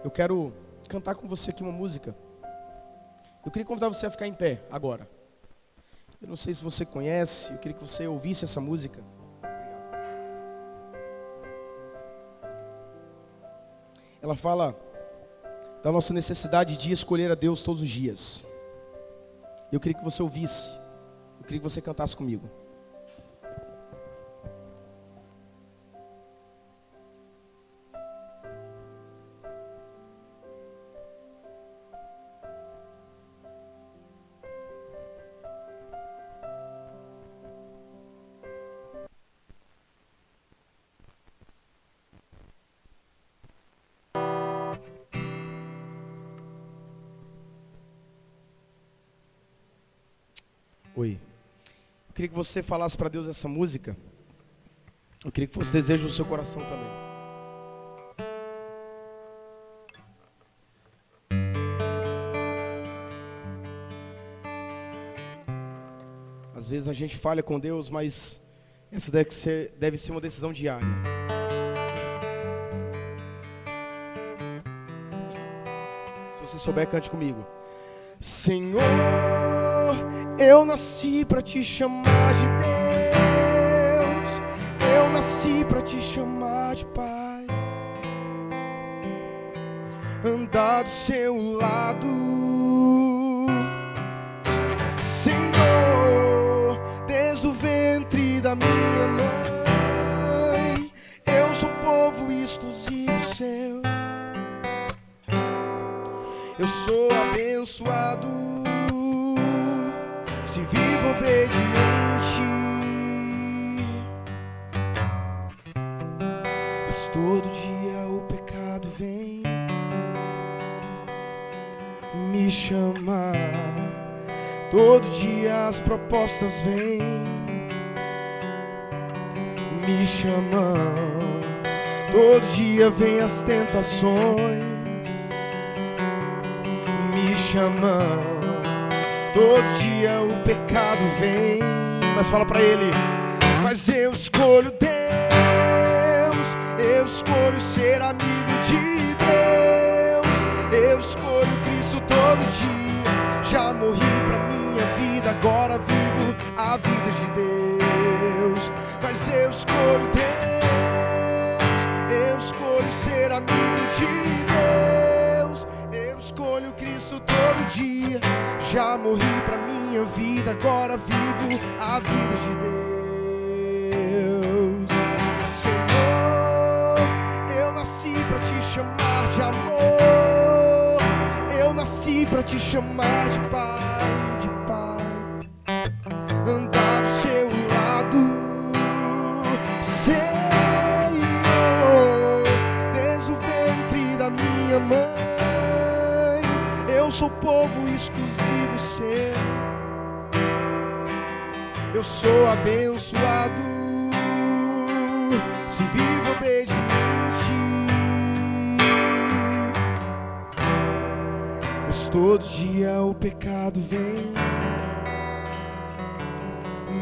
Eu quero cantar com você aqui uma música. Eu queria convidar você a ficar em pé agora. Eu não sei se você conhece, eu queria que você ouvisse essa música. Ela fala da nossa necessidade de escolher a Deus todos os dias. Eu queria que você ouvisse. Eu queria que você cantasse comigo. Oi. Eu queria que você falasse para Deus essa música. Eu queria que fosse desejo do seu coração também. Às vezes a gente falha com Deus, mas essa deve ser uma decisão diária. Se você souber, cante comigo. Senhor, eu nasci para te chamar de Deus. Eu nasci para te chamar de Pai. Andar do seu lado. Senhor, desde o ventre da minha mãe, eu sou povo exclusivo seu. Eu sou abençoado se vivo obediente, mas todo dia o pecado vem me chamar. Todo dia as propostas vêm me chamar. Todo dia vem as tentações me chamar. Todo dia o pecado vem, mas fala pra ele. Mas eu escolho Deus, eu escolho ser amigo de Deus, eu escolho Cristo todo dia. Já morri pra minha vida, agora vivo a vida de Deus. Mas eu escolho Deus, eu escolho ser amigo de Deus, eu escolho Cristo todo dia. Já morri pra minha vida, agora vivo a vida de Deus. Senhor, eu nasci pra te chamar de amor. Eu nasci pra te chamar de Pai, de Pai. Andar do seu lado, Senhor, desde o ventre da minha mãe. Eu sou povo exclusivo seu. Eu sou abençoado se vivo obediente, mas todo dia o pecado vem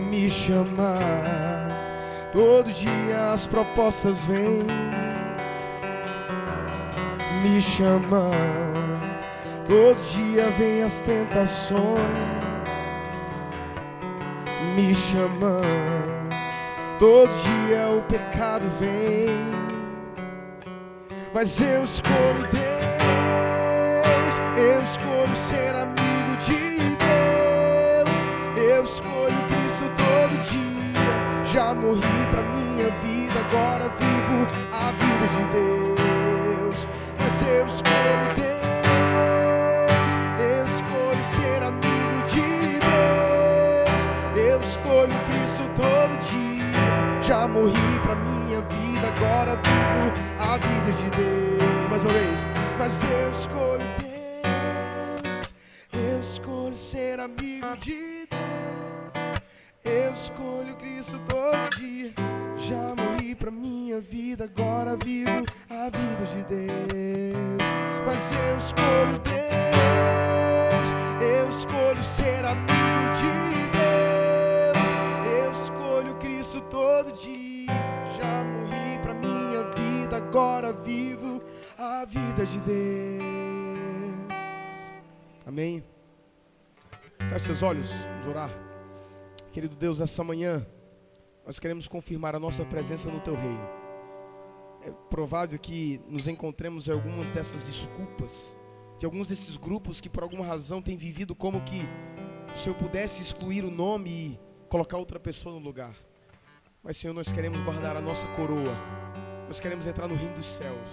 me chamar. Todo dia as propostas vêm me chamar. Todo dia vem as tentações me chamam. Todo dia o pecado vem, mas eu escolho Deus. Eu escolho ser amigo de Deus. Eu escolho Cristo todo dia. Já morri pra minha vida, agora vivo a vida de Deus. Mas eu escolho Deus. Ser amigo de Deus, eu escolho Cristo todo dia. Já morri pra minha vida, agora vivo a vida de Deus. Mais uma vez. Mas eu escolho Deus, eu escolho ser amigo de Deus, eu escolho Cristo todo dia. Já morri pra minha vida, agora vivo a vida de Deus. Mas eu escolho Deus, eu escolho ser amigo de Deus, Cristo todo dia. Já morri pra minha vida, agora vivo a vida de Deus. Amém. Feche seus olhos, vamos orar. Querido Deus, essa manhã nós queremos confirmar a nossa presença no Teu reino. É provável que nos encontremos em algumas dessas desculpas, de alguns desses grupos que por alguma razão têm vivido como que o Senhor pudesse excluir o nome e colocar outra pessoa no lugar. Mas, Senhor, nós queremos guardar a nossa coroa. Nós queremos entrar no reino dos céus.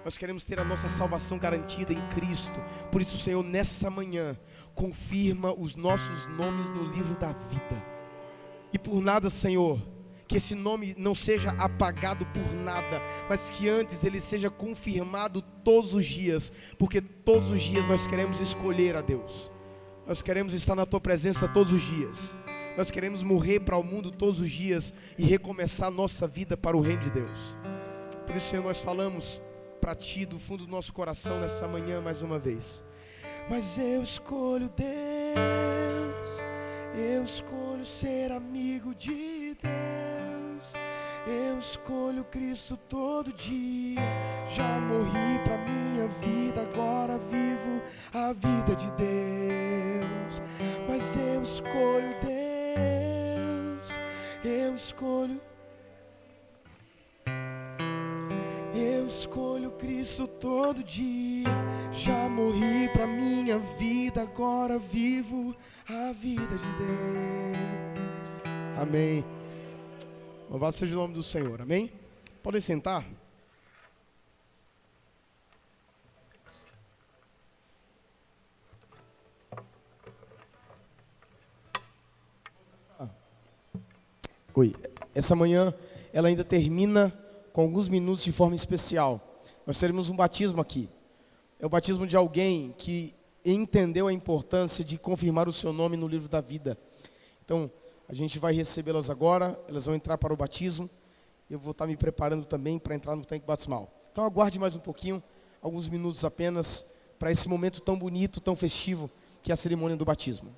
Nós queremos ter a nossa salvação garantida em Cristo. Por isso, Senhor, nessa manhã, confirma os nossos nomes no livro da vida. E por nada, Senhor, que esse nome não seja apagado por nada, mas que antes ele seja confirmado todos os dias, porque todos os dias nós queremos escolher a Deus. Nós queremos estar na Tua presença todos os dias. Nós queremos morrer para o mundo todos os dias e recomeçar nossa vida para o reino de Deus. Por isso, Senhor, nós falamos para Ti do fundo do nosso coração nessa manhã mais uma vez. Mas eu escolho Deus, eu escolho ser amigo de Deus, eu escolho Cristo todo dia. Já morri pra minha vida, agora vivo a vida de Deus. Mas eu escolho Deus, eu escolho Cristo todo dia. Já morri pra minha vida, agora vivo a vida de Deus. Amém. Louvado seja o nome do Senhor, amém? Podem sentar. Oi, essa manhã ela ainda termina com alguns minutos de forma especial. Nós teremos um batismo aqui. É o batismo de alguém que entendeu a importância de confirmar o seu nome no livro da vida. Então, a gente vai recebê-las agora, elas vão entrar para o batismo. Eu vou estar me preparando também para entrar no tanque batismal. Então, aguarde mais um pouquinho, alguns minutos apenas, para esse momento tão bonito, tão festivo, que é a cerimônia do batismo.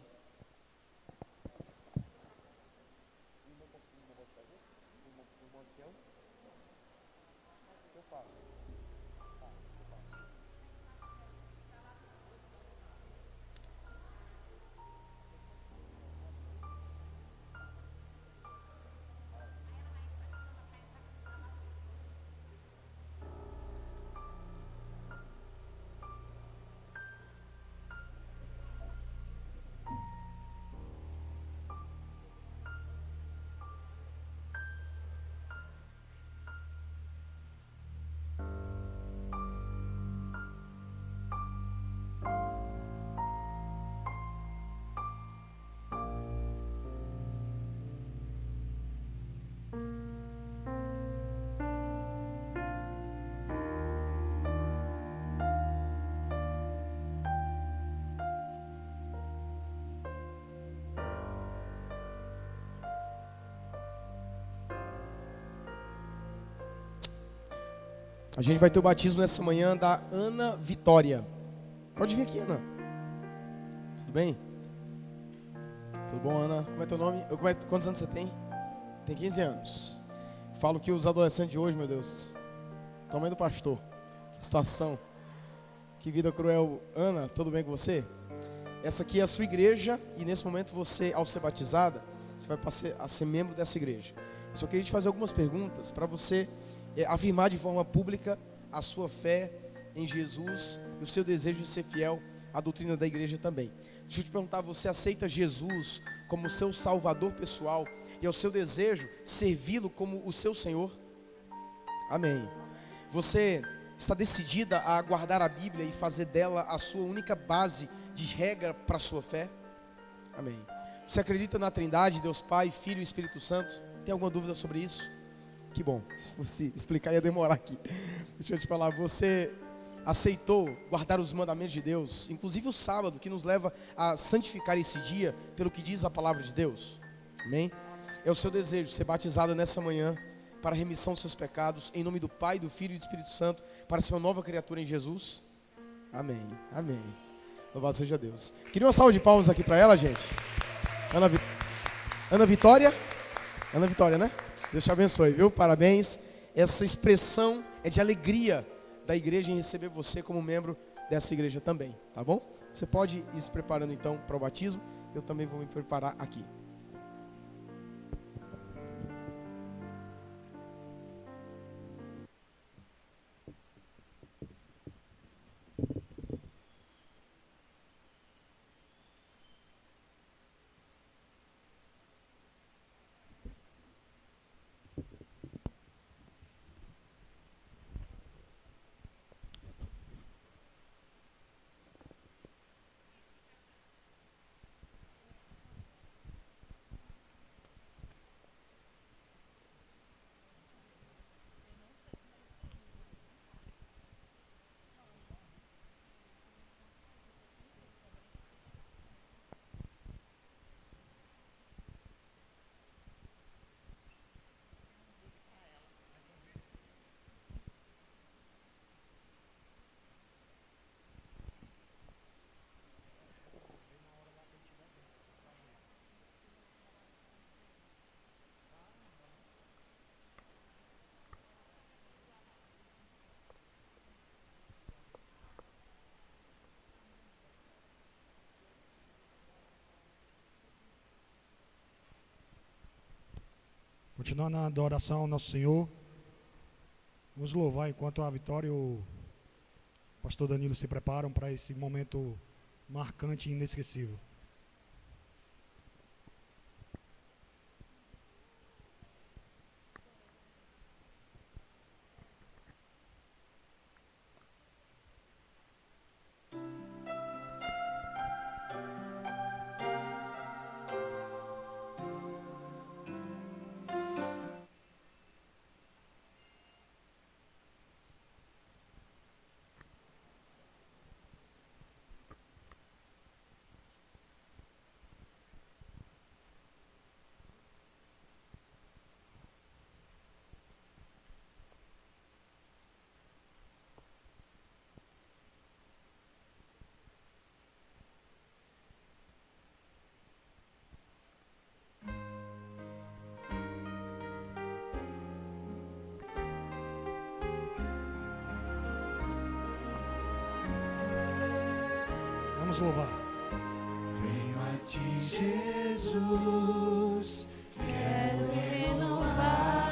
A gente vai ter o batismo nessa manhã da Ana Vitória. Pode vir aqui, Ana. Tudo bem? Tudo bom, Ana? Como é teu nome? Quantos anos você tem? Tem 15 anos. Falo que os adolescentes de hoje, meu Deus, tamanho do pastor. Que situação. Que vida cruel. Ana, tudo bem com você? Essa aqui é a sua igreja e nesse momento você, ao ser batizada, você vai passar a ser membro dessa igreja. Eu só queria te fazer algumas perguntas para você afirmar de forma pública a sua fé em Jesus e o seu desejo de ser fiel à doutrina da igreja também. Deixa eu te perguntar, você aceita Jesus como seu salvador pessoal e é o seu desejo servi-lo como o seu Senhor? Amém. Você está decidida a guardar a Bíblia e fazer dela a sua única base de regra para a sua fé? Amém. Você acredita na Trindade, Deus Pai, Filho e Espírito Santo? Tem alguma dúvida sobre isso? Que bom, se fosse explicar ia demorar aqui. Deixa eu te falar, você aceitou guardar os mandamentos de Deus, inclusive o sábado, que nos leva a santificar esse dia pelo que diz a palavra de Deus? Amém? É o seu desejo ser batizado nessa manhã para a remissão dos seus pecados, em nome do Pai, do Filho e do Espírito Santo, para ser uma nova criatura em Jesus? Amém, amém. Louvado seja Deus. Queria uma salva de palmas aqui para ela, gente. Ana Vitória. Ana Vitória, né? Deus te abençoe, viu? Parabéns. Essa expressão é de alegria da igreja em receber você como membro dessa igreja também, tá bom? Você pode ir se preparando então para o batismo. Eu também vou me preparar aqui. Continuando na adoração ao nosso Senhor, vamos louvar enquanto a Vitória e o pastor Danilo se preparam para esse momento marcante e inesquecível. Vamos louvar. Venho a ti, Jesus, quero renovar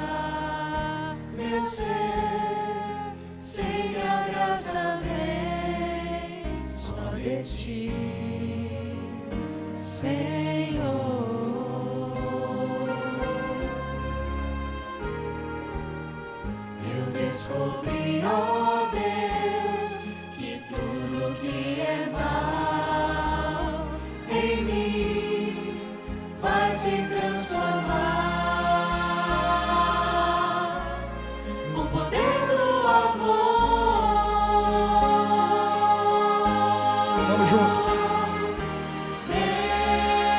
meu ser, sei que a graça vem só de ti, Senhor. Eu descobri, ó Deus, que tudo que é mal em mim vai se transformar no poder do amor. Vamos juntos. Meu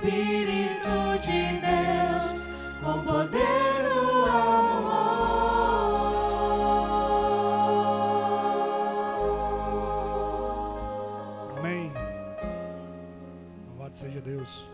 Espírito de Deus, com poder do amor. Amém. Louvado seja Deus.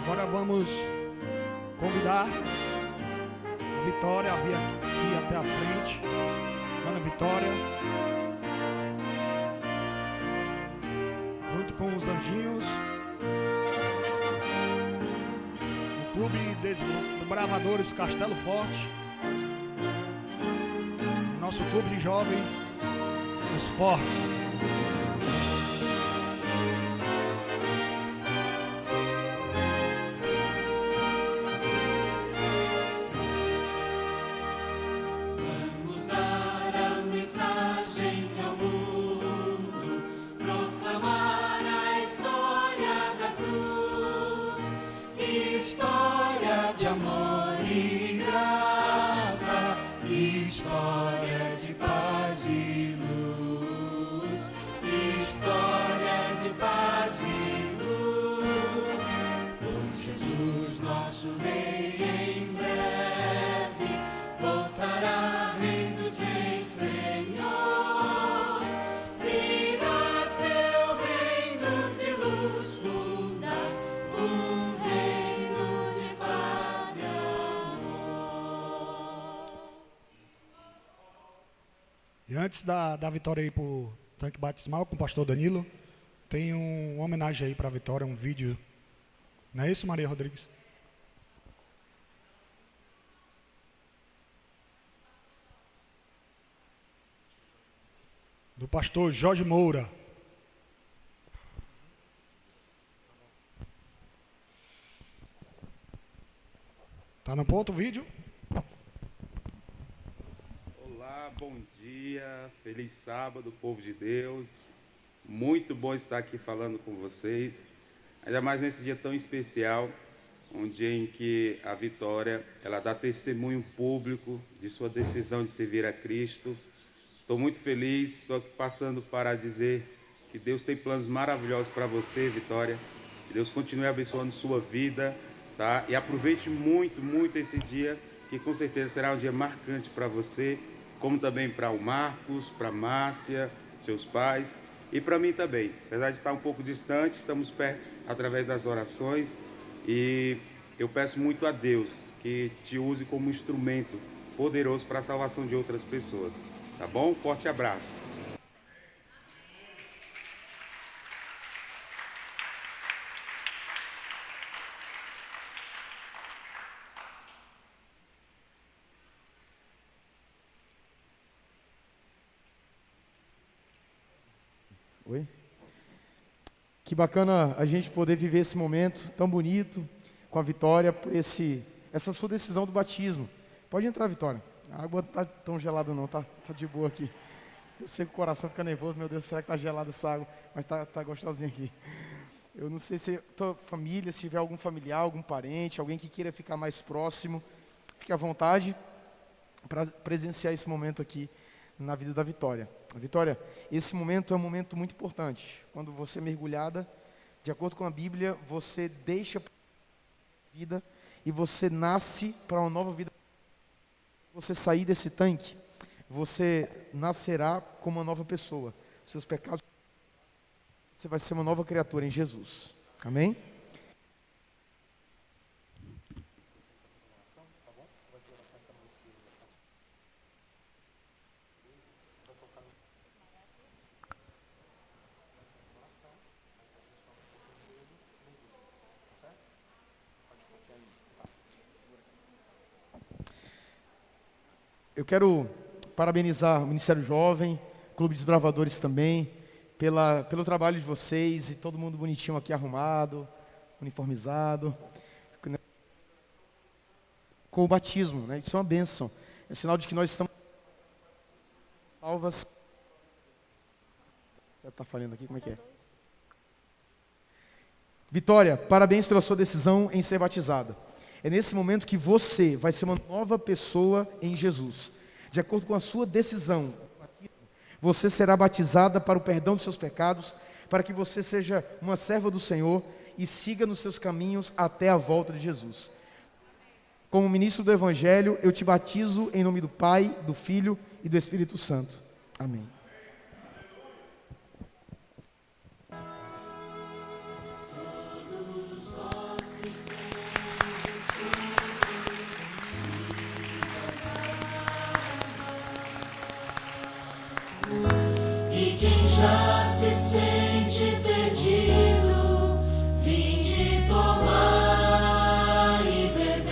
Agora vamos convidar a Vitória a vir aqui até a frente. Ana Vitória, junto com os anjinhos, o Clube Desbravadores Castelo Forte, nosso clube de jovens, os Fortes. História de paz e luz, história de paz e luz, pois Jesus, nosso Rei, em breve voltará, Rei dos Reis, Senhor. Virá seu reino de luz, fundar um reino de paz e amor. E antes da Vitória ir para o tanque batismal com o pastor Danilo, tem uma homenagem aí para a Vitória, um vídeo. Não é isso, Maria Rodrigues? Do pastor Jorge Moura. Tá no ponto o vídeo? Olá, bom dia, feliz sábado, povo de Deus. Muito bom estar aqui falando com vocês, ainda mais nesse dia tão especial, um dia em que a Vitória, ela dá testemunho público de sua decisão de servir a Cristo. Estou muito feliz, estou aqui passando para dizer que Deus tem planos maravilhosos para você, Vitória. Que Deus continue abençoando sua vida, tá? E aproveite muito, muito esse dia, que com certeza será um dia marcante para você, como também para o Marcos, para a Márcia, seus pais, e para mim também. Apesar de estar um pouco distante, estamos perto através das orações, e eu peço muito a Deus que te use como instrumento poderoso para a salvação de outras pessoas. Tá bom? Forte abraço. Oi? Que bacana a gente poder viver esse momento tão bonito com a Vitória por essa sua decisão do batismo. Pode entrar, Vitória. A água não está tão gelada não, tá de boa aqui. Eu sei que o coração fica nervoso, meu Deus, será que está gelada essa água? Mas tá gostosinha aqui. Eu não sei se tua família, se tiver algum familiar, algum parente, alguém que queira ficar mais próximo, fique à vontade para presenciar esse momento aqui na vida da Vitória. Vitória, esse momento é um momento muito importante. Quando você é mergulhada, de acordo com a Bíblia, você deixa a vida e você nasce para uma nova vida. Você sair desse tanque, você nascerá como uma nova pessoa. Seus pecados, você vai ser uma nova criatura em Jesus. Amém? Eu quero parabenizar o Ministério Jovem, Clube de Desbravadores também, pelo trabalho de vocês e todo mundo bonitinho aqui arrumado, uniformizado, com o batismo, né? Isso é uma bênção, é sinal de que nós estamos salvas. Você está falando aqui, como é que é? Vitória, parabéns pela sua decisão em ser batizada. É nesse momento que você vai ser uma nova pessoa em Jesus. De acordo com a sua decisão, você será batizada para o perdão dos seus pecados, para que você seja uma serva do Senhor e siga nos seus caminhos até a volta de Jesus. Como ministro do Evangelho, eu te batizo em nome do Pai, do Filho e do Espírito Santo. Amém. E quem já se sente perdido, vinde tomar e beber,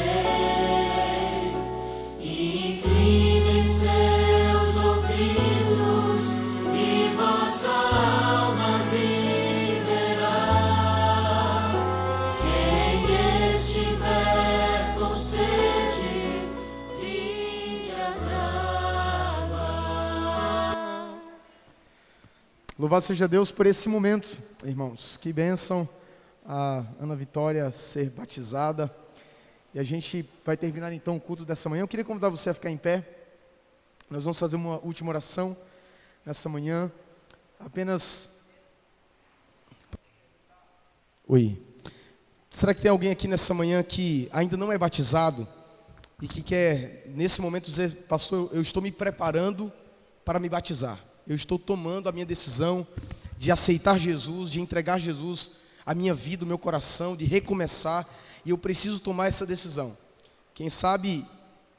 e inclinem seus ouvidos, e vossa alma viverá. Quem estiver com sede, vinde às águas. Louvado seja Deus por esse momento, irmãos. Que bênção a Ana Vitória ser batizada. E a gente vai terminar então o culto dessa manhã. Eu queria convidar você a ficar em pé. Nós vamos fazer uma última oração nessa manhã. Apenas... Oi. Será que tem alguém aqui nessa manhã que ainda não é batizado e que quer, nesse momento, dizer: pastor, eu estou me preparando para me batizar. Eu estou tomando a minha decisão de aceitar Jesus, de entregar a Jesus a minha vida, o meu coração, de recomeçar, e eu preciso tomar essa decisão. Quem sabe,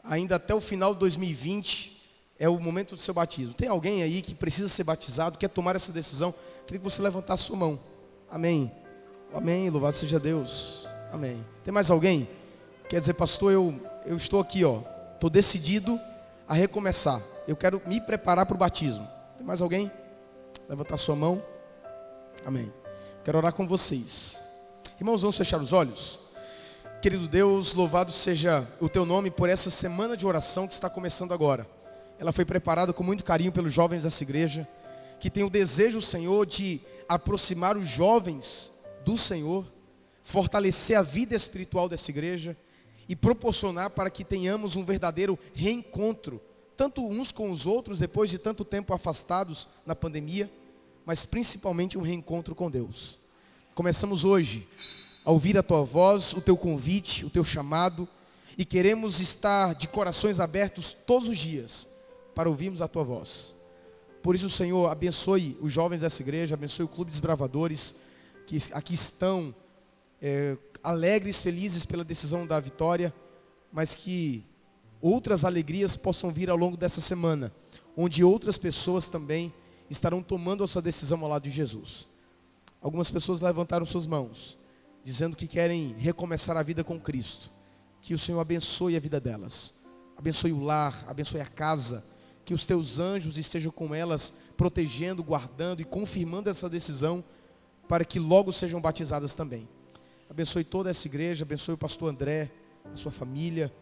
ainda até o final de 2020, é o momento do seu batismo. Tem alguém aí que precisa ser batizado, quer tomar essa decisão? Queria que você levantasse a sua mão. Amém. Amém, louvado seja Deus. Amém. Tem mais alguém? Quer dizer: pastor, eu estou aqui, estou decidido a recomeçar. Eu quero me preparar para o batismo. Tem mais alguém? Levantar sua mão. Amém. Quero orar com vocês. Irmãos, vamos fechar os olhos. Querido Deus, louvado seja o teu nome por essa semana de oração que está começando agora. Ela foi preparada com muito carinho pelos jovens dessa igreja, que tem o desejo, Senhor, de aproximar os jovens do Senhor, fortalecer a vida espiritual dessa igreja e proporcionar para que tenhamos um verdadeiro reencontro, tanto uns com os outros, depois de tanto tempo afastados na pandemia, mas principalmente um reencontro com Deus. Começamos hoje a ouvir a Tua voz, o Teu convite, o Teu chamado, e queremos estar de corações abertos todos os dias, para ouvirmos a Tua voz. Por isso, Senhor, abençoe os jovens dessa igreja, abençoe o Clube de Desbravadores, que aqui estão alegres, felizes pela decisão da vitória, mas que outras alegrias possam vir ao longo dessa semana, onde outras pessoas também estarão tomando a sua decisão ao lado de Jesus. Algumas pessoas levantaram suas mãos, dizendo que querem recomeçar a vida com Cristo. Que o Senhor abençoe a vida delas, abençoe o lar, abençoe a casa, que os teus anjos estejam com elas, protegendo, guardando e confirmando essa decisão, para que logo sejam batizadas também. Abençoe toda essa igreja, abençoe o pastor André, a sua família,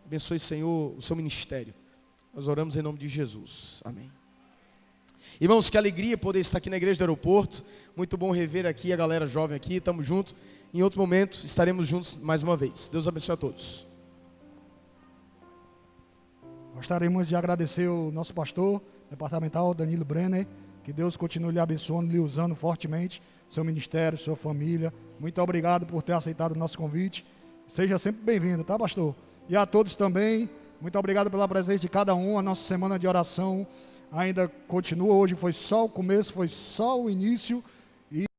abençoe, Senhor, o seu ministério. Nós oramos em nome de Jesus. Amém. Irmãos, que alegria poder estar aqui na igreja do aeroporto. Muito bom rever aqui a galera jovem aqui. Estamos juntos. Em outro momento estaremos juntos mais uma vez. Deus abençoe a todos. Gostaríamos de agradecer o nosso pastor departamental, Danilo Brenner. Que Deus continue lhe abençoando, lhe usando fortemente, seu ministério, sua família. Muito obrigado por ter aceitado o nosso convite. Seja sempre bem-vindo, tá, pastor? E a todos também, muito obrigado pela presença de cada um. A nossa semana de oração ainda continua. Hoje foi só o começo, foi só o início.